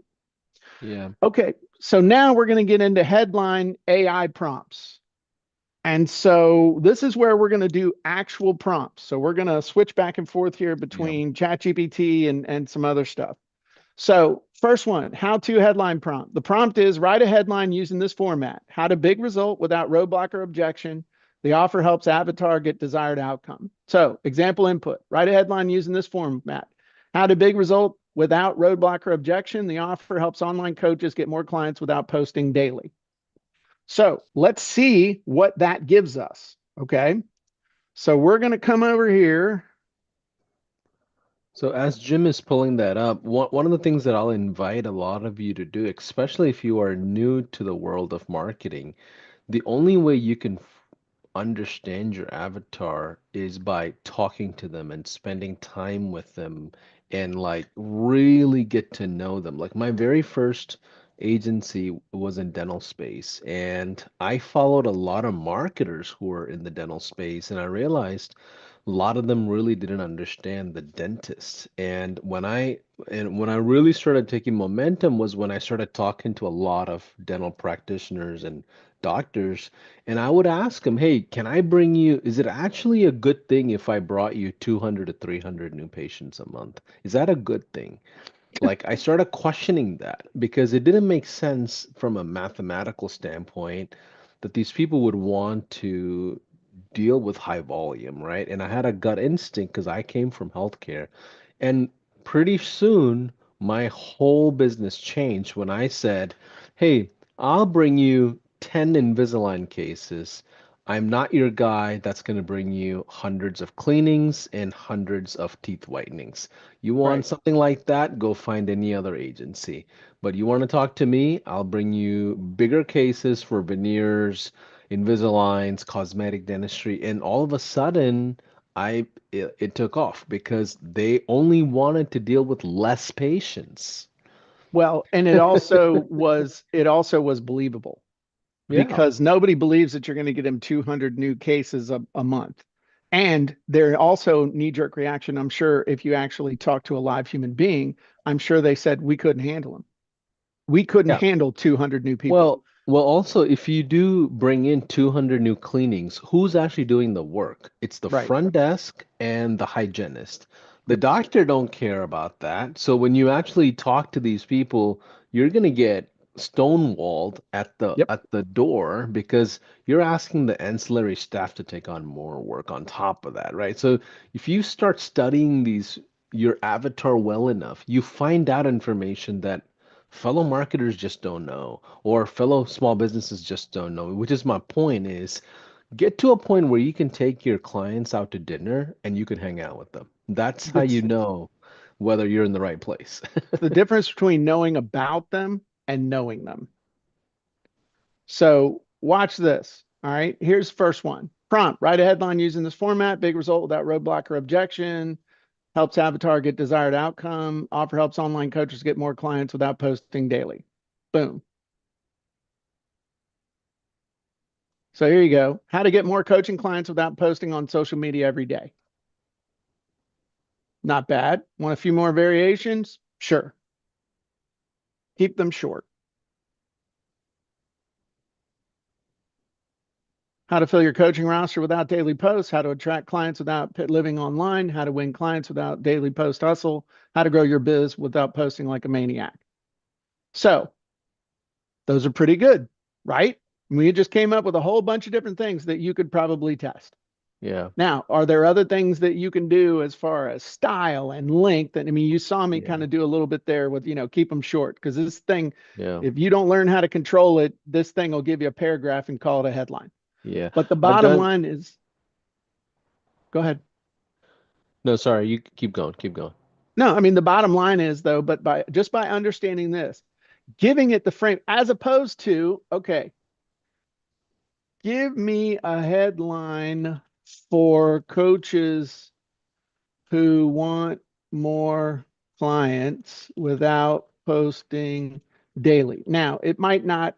yeah. Okay. So now we're going to get into headline AI prompts. And so this is where we're going to do actual prompts. So we're going to switch back and forth here Yeah. between ChatGPT and some other stuff. So first one, how to headline prompt. The prompt is write a headline using this format. How to big result without roadblock or objection. The offer helps avatar get desired outcome. So example input, write a headline using this format. How to big result without roadblock or objection. The offer helps online coaches get more clients without posting daily. So let's see what that gives us. Okay. So we're going to come over here. So as Jim is pulling that up, one of the things that I'll invite a lot of you to do, especially if you are new to the world of marketing, the only way you can understand your avatar is by talking to them and spending time with them and like really get to know them. Like my very first agency was in dental space, and I followed a lot of marketers who were in the dental space, and I realized a lot of them really didn't understand the dentist. And when I really started taking momentum was when I started talking to a lot of dental practitioners and doctors, and I would ask them, "Hey, can I bring you, is it actually a good thing if I brought you 200 to 300 new patients a month? Is that a good thing?" Like I started questioning that because it didn't make sense from a mathematical standpoint that these people would want to deal with high volume, right? And I had a gut instinct because I came from healthcare. And pretty soon, my whole business changed when I said, "Hey, I'll bring you 10 Invisalign cases I'm not your guy that's going to bring you hundreds of cleanings and hundreds of teeth whitenings. You want Right. something like that, go find any other agency. But you want to talk to me, I'll bring you bigger cases for veneers, Invisaligns, cosmetic dentistry, and all of a sudden, it took off because they only wanted to deal with less patients. Well, and it also was believable Yeah, because nobody believes that you're going to get them 200 new cases a month. And they're also knee-jerk reaction. I'm sure if you actually talk to a live human being, I'm sure they said we couldn't handle them. We couldn't yeah. handle 200 new people. Well, also, if you do bring in 200 new cleanings, who's actually doing the work? It's the Right. front desk and the hygienist. The Yep. doctor don't care about that. So when you actually talk to these people, you're going to get stonewalled Yep. at the door because you're asking the ancillary staff to take on more work on top of that, right? So if you start studying these your avatar well enough, you find out information that fellow marketers just don't know or fellow small businesses just don't know, which is my point is get to a point where you can take your clients out to dinner and you can hang out with them. That's how you That's know whether you're in the right place. the difference between knowing about them and knowing them. So watch this. All right. Here's the first one. Prompt. Write a headline using this format. Big result without roadblock or objection. Helps avatar get desired outcome. Offer helps online coaches get more clients without posting daily. Boom. So here you go. How to get more coaching clients without posting on social media every day. Not bad. Want a few more variations? Sure. Keep them short. How to fill your coaching roster without daily posts, how to attract clients without living online, how to win clients without daily post hustle, how to grow your biz without posting like a maniac. So those are pretty good, right? We just came up with a whole bunch of different things that you could probably test. Yeah, Now, are there other things that you can do as far as style and length? And I mean, you saw me kind yeah, of do a little bit there with, keep them short because this thing, yeah, if you don't learn how to control it, this thing will give you a paragraph and call it a headline. yeah. But the I've bottom done, line is, go ahead. no, sorry, you keep going, keep going. No, I mean the bottom line is though, but by understanding this, giving it the frame as opposed to, okay, give me a headline for coaches who want more clients without posting daily. Now, it might not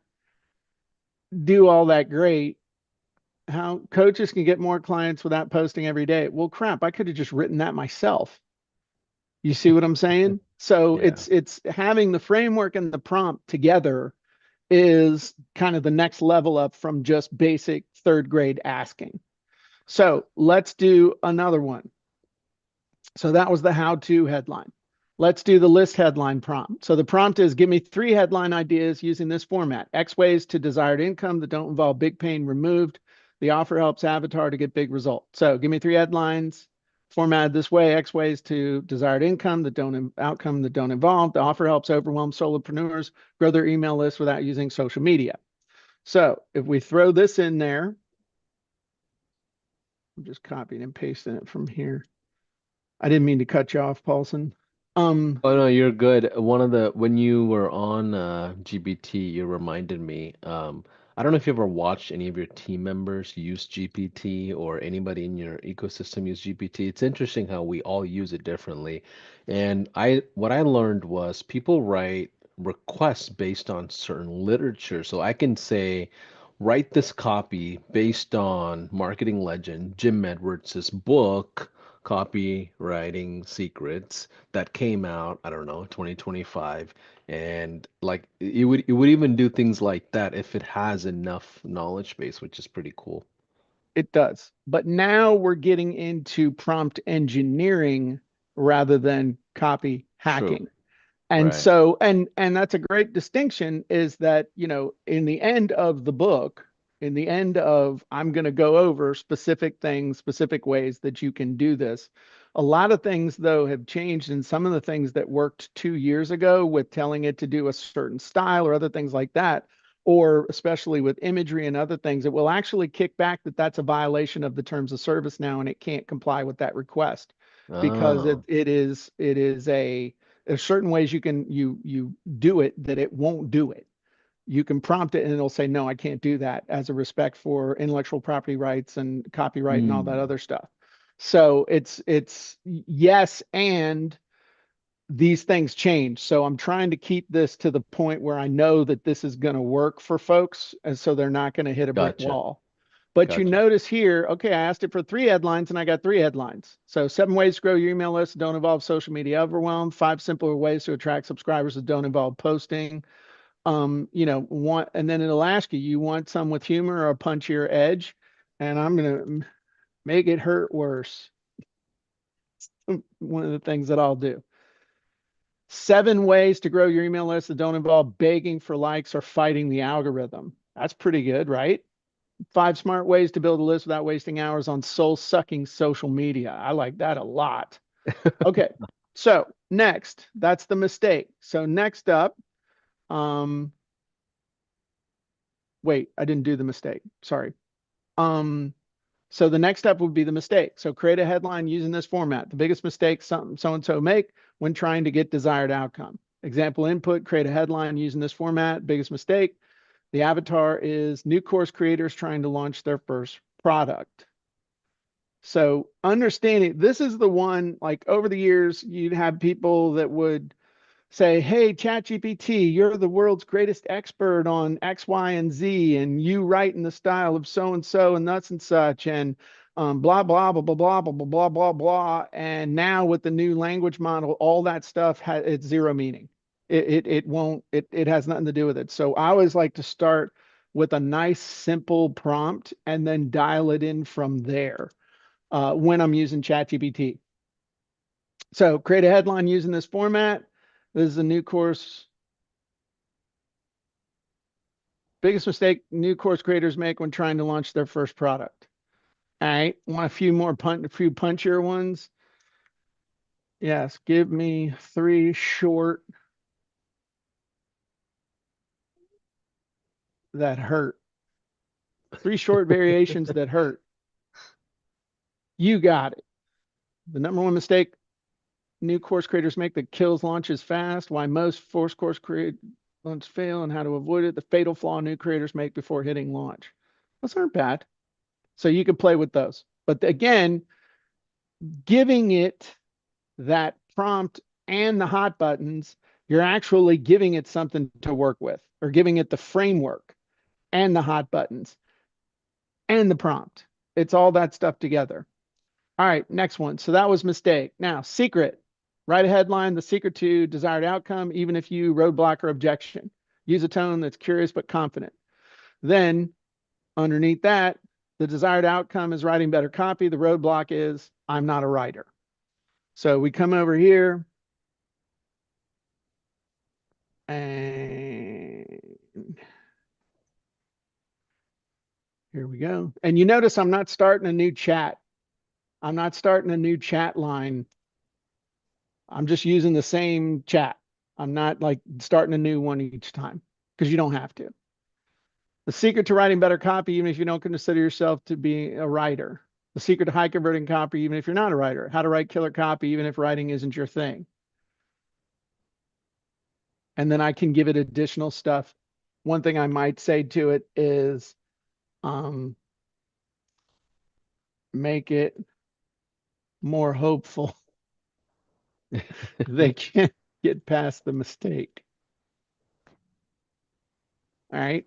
do all that great. How coaches can get more clients without posting every day. Well, crap, I could have just written that myself. You see what I'm saying? So Yeah, it's having the framework and the prompt together is kind of the next level up from just basic third grade asking. So let's do another one. So that was the how to headline. Let's do the list headline prompt. So the prompt is give me 3 headline ideas using this format. X ways to desired income that don't involve big pain removed. The offer helps avatar to get big results. So give me 3 headlines formatted this way. X ways to desired income that don't involve. The offer helps overwhelm solopreneurs grow their email list without using social media. So if we throw this in there, I'm just copying and pasting it from here. I didn't mean to cut you off, Paulson. Um, oh no, you're good. One of the when you were on GPT, you reminded me. I don't know if you ever watched any of your team members use GPT or anybody in your ecosystem use GPT. It's interesting how we all use it differently. And what I learned was people write requests based on certain literature. So I can say, write this copy based on marketing legend Jim Edwards' book, Copywriting Secrets that came out, I don't know, 2025. And like it would even do things like that if it has enough knowledge base, which is pretty cool. it does. But now we're getting into prompt engineering rather than copy True. hacking. And Right. so, and that's a great distinction is that, in the end of the book, in the end of I'm going to go over specific things, specific ways that you can do this. A lot of things though have changed and some of the things that worked 2 years ago with telling it to do a certain style or other things like that or especially with imagery and other things, it will actually kick back that that's a violation of the terms of service now, and it can't comply with that request because Oh, it is a there's certain ways you do it that it won't do it. You can prompt it and it'll say, no, I can't do that as a respect for intellectual property rights and copyright and all that hmm, other stuff. So it's yes, and these things change. So I'm trying to keep this to the point where I know that this is going to work for folks. And so they're not going to hit a brick gotcha, wall. But you gotcha. notice here, okay, I asked it for 3 headlines and I got 3 headlines. So 7 ways to grow your email list that don't involve social media overwhelm, 5 simpler ways to attract subscribers that don't involve posting. Want, and then it'll ask you, you want some with humor or a punchier edge? And I'm going to make it hurt worse. One of the things that I'll do. 7 ways to grow your email list that don't involve begging for likes or fighting the algorithm. That's pretty good, right? 5 smart ways to build a list without wasting hours on soul sucking social media. I like that a lot. Okay. So next, that's the mistake. So next up, um, wait, I didn't do the mistake. Sorry. Um, So the next step would be the mistake. So create a headline using this format. The biggest mistake some so and so make when trying to get desired outcome. Example input, create a headline using this format. Biggest mistake. The avatar is new course creators trying to launch their first product. So understanding this is the one, like over the years, you'd have people that would say, hey, ChatGPT, you're the world's greatest expert on X, Y, and Z, and you write in the style of so and so and that's and such, and blah, blah, blah, blah, blah, blah, blah, blah, blah, blah. And now with the new language model, all that stuff it's zero meaning. It won't, it has nothing to do with it. So I always like to start with a nice, simple prompt and then dial it in from there when I'm using ChatGPT. So create a headline using this format. This is a new course. Biggest mistake new course creators make when trying to launch their first product. All right. Want a few punchier ones? Yes. Give me 3 short that hurt. 3 short variations that hurt. You got it. The number one mistake new course creators make that kills launches fast. Why most forced course create launch fail and how to avoid it. The fatal flaw new creators make before hitting launch. Those aren't bad. So you can play with those. But again, giving it that prompt and the hot buttons, you're actually giving it something to work with or giving it the framework and the hot buttons and the prompt. It's all that stuff together. All right, next one. So that was mistake. Now, secret. Write a headline, the secret to desired outcome, even if you roadblock or objection. Use a tone that's curious but confident. Then, underneath that, the desired outcome is writing better copy. The roadblock is I'm not a writer. So we come over here and here we go. And you notice I'm not starting a new chat. I'm not starting a new chat line. I'm just using the same chat. I'm not like starting a new one each time because you don't have to. The secret to writing better copy, even if you don't consider yourself to be a writer. The secret to high converting copy, even if you're not a writer. How to write killer copy, even if writing isn't your thing. And then I can give it additional stuff. One thing I might say to it is um, make it more hopeful. They can't get past the mistake. All right.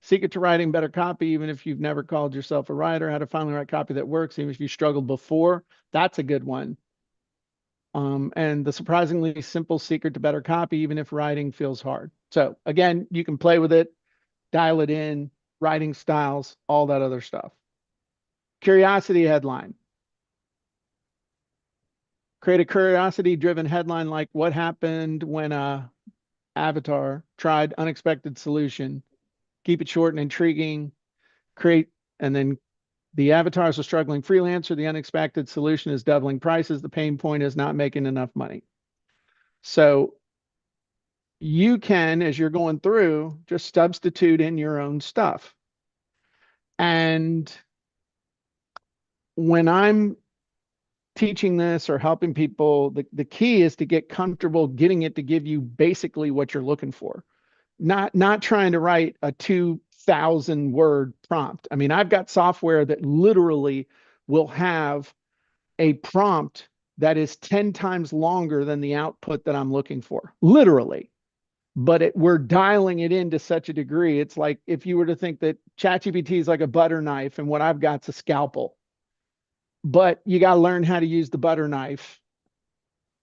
Secret to writing better copy, even if you've never called yourself a writer. How to finally write copy that works, even if you struggled before. That's a good one. And the surprisingly simple secret to better copy, even if writing feels hard. So again, you can play with it, dial it in, writing styles, all that other stuff. Curiosity headline. Create a curiosity driven headline like what happened when a avatar tried unexpected solution. Keep it short and intriguing. Create and then the avatar is a struggling freelancer. The unexpected solution is doubling prices. The pain point is not making enough money. So you can, as you're going through, just substitute in your own stuff. And when I'm teaching this or helping people, the key is to get comfortable getting it to give you basically what you're looking for. Not trying to write a 2,000 word prompt. I mean, I've got software that literally will have a prompt that is 10 times longer than the output that I'm looking for. Literally. But we're dialing it into such a degree. It's like if you were to think that ChatGPT is like a butter knife and what I've got's a scalpel, but you got to learn how to use the butter knife.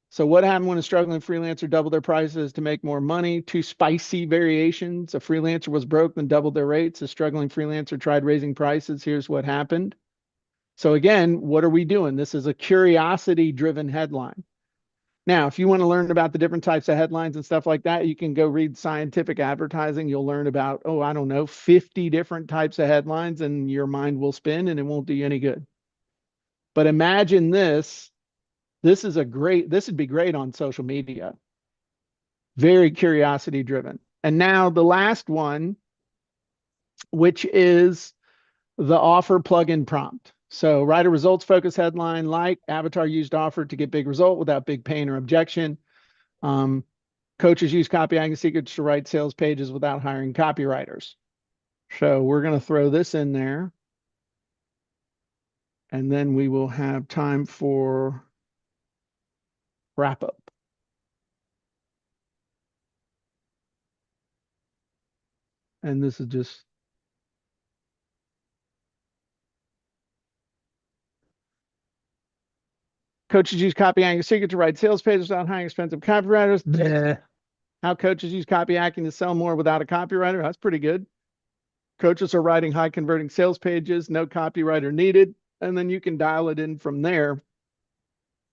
So what happened when a struggling freelancer doubled their prices to make more money? Two spicy variations. A freelancer was broke, then doubled their rates. A struggling freelancer tried raising prices. Here's what happened. So again, what are we doing? This is a curiosity driven headline. Now, if you want to learn about the different types of headlines and stuff like that, you can go read scientific advertising. You'll learn about, oh, I don't know, 50 different types of headlines, and your mind will spin and it won't do you any good. But imagine this. This would be great on social media. Very curiosity driven. And now the last one, which is the offer plugin prompt. So write a results focused headline like avatar used offer to get big result without big pain or objection. Um, Coaches use copywriting secrets to write sales pages without hiring copywriters. So we're going to throw this in there, and then we will have time for wrap up. And this is just coaches use copywriting secret to write sales pages without hiring expensive copywriters. Bleh. How coaches use copy hacking to sell more without a copywriter. That's pretty good. Coaches are writing high converting sales pages, no copywriter needed. And then you can dial it in from there.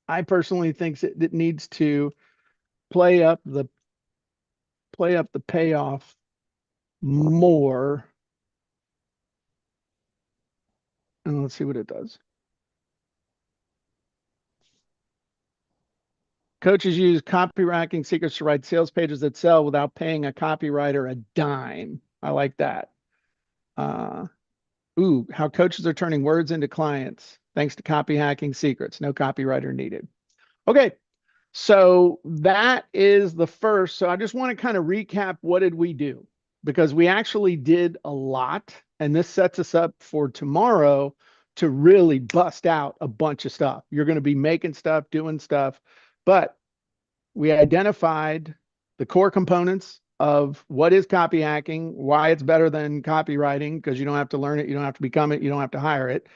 I personally think it needs to play up the payoff more. And let's see what it does. Coaches use copywriting secrets to write sales pages that sell without paying a copywriter a dime. I like that. Uh, how coaches are turning words into clients thanks to copy hacking secrets. No copywriter needed. Okay, so that is the first. So I just want to kind of recap what did we do? Because we actually did a lot, and this sets us up for tomorrow to really bust out a bunch of stuff. You're going to be making stuff, doing stuff, but we identified the core components of what is copy hacking, why it's better than copywriting, because you don't have to learn it, you don't have to become it, you don't have to hire it.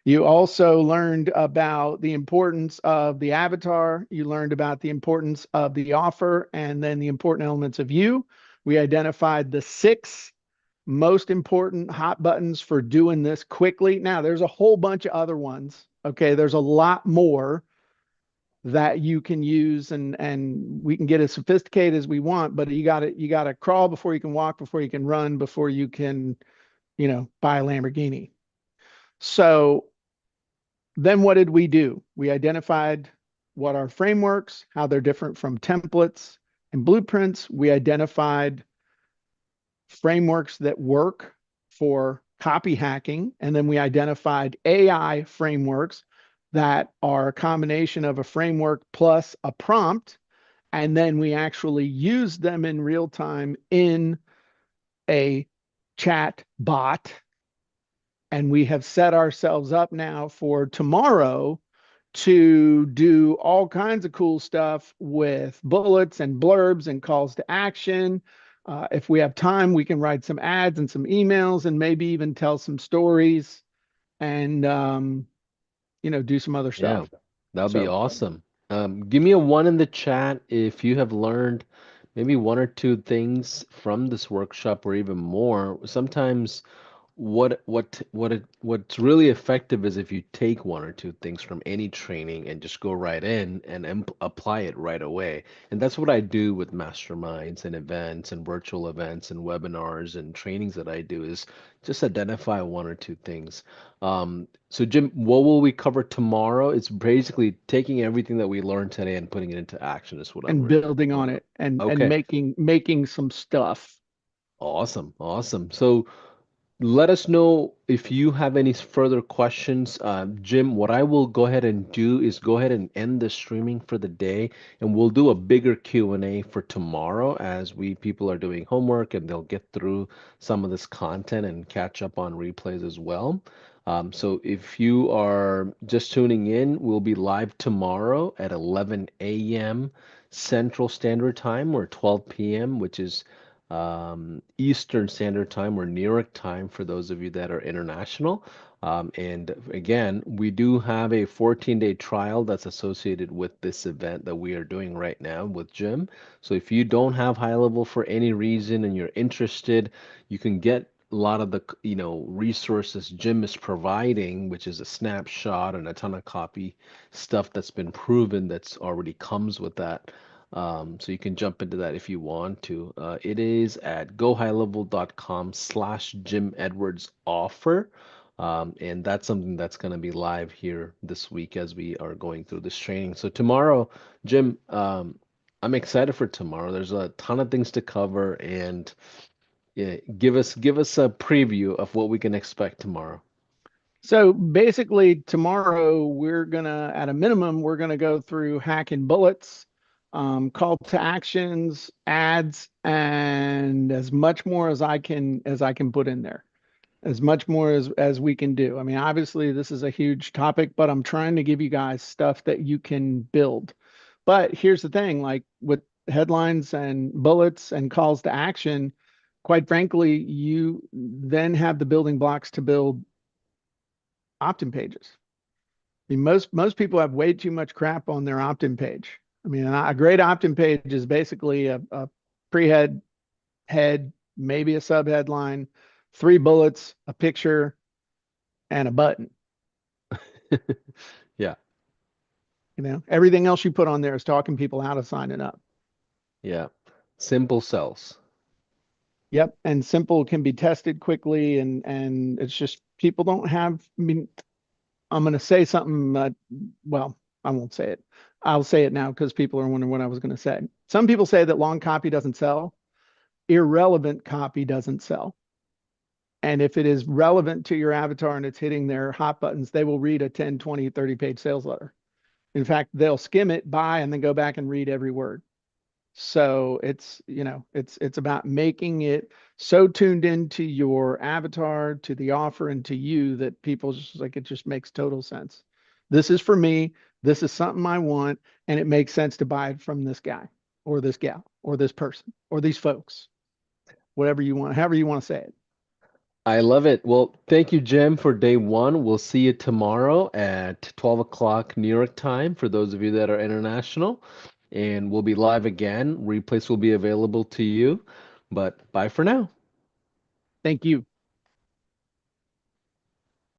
You also learned about the importance of the avatar. You learned about the importance of the offer and then the important elements of you. We identified the 6 most important hot buttons for doing this quickly. Now, there's a whole bunch of other ones. Okay, there's a lot more that you can use and we can get as sophisticated as we want, but you got to crawl before you can walk, before you can run, before you can, buy a Lamborghini. So then what did we do? We identified what our frameworks, how they're different from templates and blueprints. We identified frameworks that work for copy hacking. And then we identified AI frameworks that are a combination of a framework plus a prompt. And then we actually use them in real time in a chat bot. And we have set ourselves up now for tomorrow to do all kinds of cool stuff with bullets and blurbs and calls to action. If we have time, we can write some ads and some emails and maybe even tell some stories and, do some other Yeah, stuff. that would be So, awesome. Give me a one in the chat if you have learned maybe one or two things from this workshop or even more. Sometimes what's really effective is if you take one or two things from any training and just go right in and apply it right away. And that's what I do with masterminds and events and virtual events and webinars and trainings that I do is just identify one or two things. So Jim, what will we cover tomorrow? It's basically taking everything that we learned today and putting it into action is what I'm and really building on going on. it and Okay, making some stuff. awesome, awesome. So let us know if you have any further questions. Jim, what I will go ahead and do is go ahead and end the streaming for the day, and we'll do a bigger Q&A for tomorrow as we people are doing homework and they'll get through some of this content and catch up on replays as well. So if you are just tuning in, we'll be live tomorrow at 11 a.m. Central Standard Time or 12 p.m., which is Eastern Standard Time or New York time for those of you that are international. And again, we do have a 14-day trial that's associated with this event that we are doing right now with Jim. So if you don't have high level for any reason and you're interested, you can get a lot of the resources Jim is providing, which is a snapshot and a ton of copy stuff that's been proven that's already comes with that. So you can jump into that if you want to. It is at gohighlevel.com/Jim Edwards offer. And that's something that's going to be live here this week as we are going through this training. So tomorrow, Jim, I'm excited for tomorrow. There's a ton of things to cover, and yeah, give us a preview of what we can expect tomorrow. So basically, tomorrow we're gonna, at a minimum, we're gonna go through hacking bullets, call to actions, ads, and as much more as I can put in there, as much more as we can do. I mean, obviously, this is a huge topic, but I'm trying to give you guys stuff that you can build. But here's the thing, like with headlines and bullets and calls to action, quite frankly, you then have the building blocks to build opt-in pages. I mean, most people have way too much crap on their opt-in page. I mean, a great opt-in page is basically a pre-head, head, maybe a subheadline, three bullets, a picture, and a button. Yeah, You know, everything else you put on there is talking people out of signing up. yeah. Simple cells. Yep, and simple can be tested quickly, and it's just people don't have. I mean, I'm going to say something. Well, I won't say it. I'll say it now because people are wondering what I was going to say. Some people say that long copy doesn't sell. Irrelevant copy doesn't sell. And if it is relevant to your avatar and it's hitting their hot buttons, they will read a 10, 20, 30 page sales letter. In fact, they'll skim it, buy, and then go back and read every word. So it's, it's about making it so tuned into your avatar, to the offer, and to you that people just like it just makes total sense. This is for me. This is something I want, and it makes sense to buy it from this guy or this gal or this person or these folks, whatever you want, however you want to say it. I love it. Well, thank you, Jim, for day one. We'll see you tomorrow at 12 o'clock New York time for those of you that are international. And we'll be live again. Replays will be available to you. But bye for now. Thank you.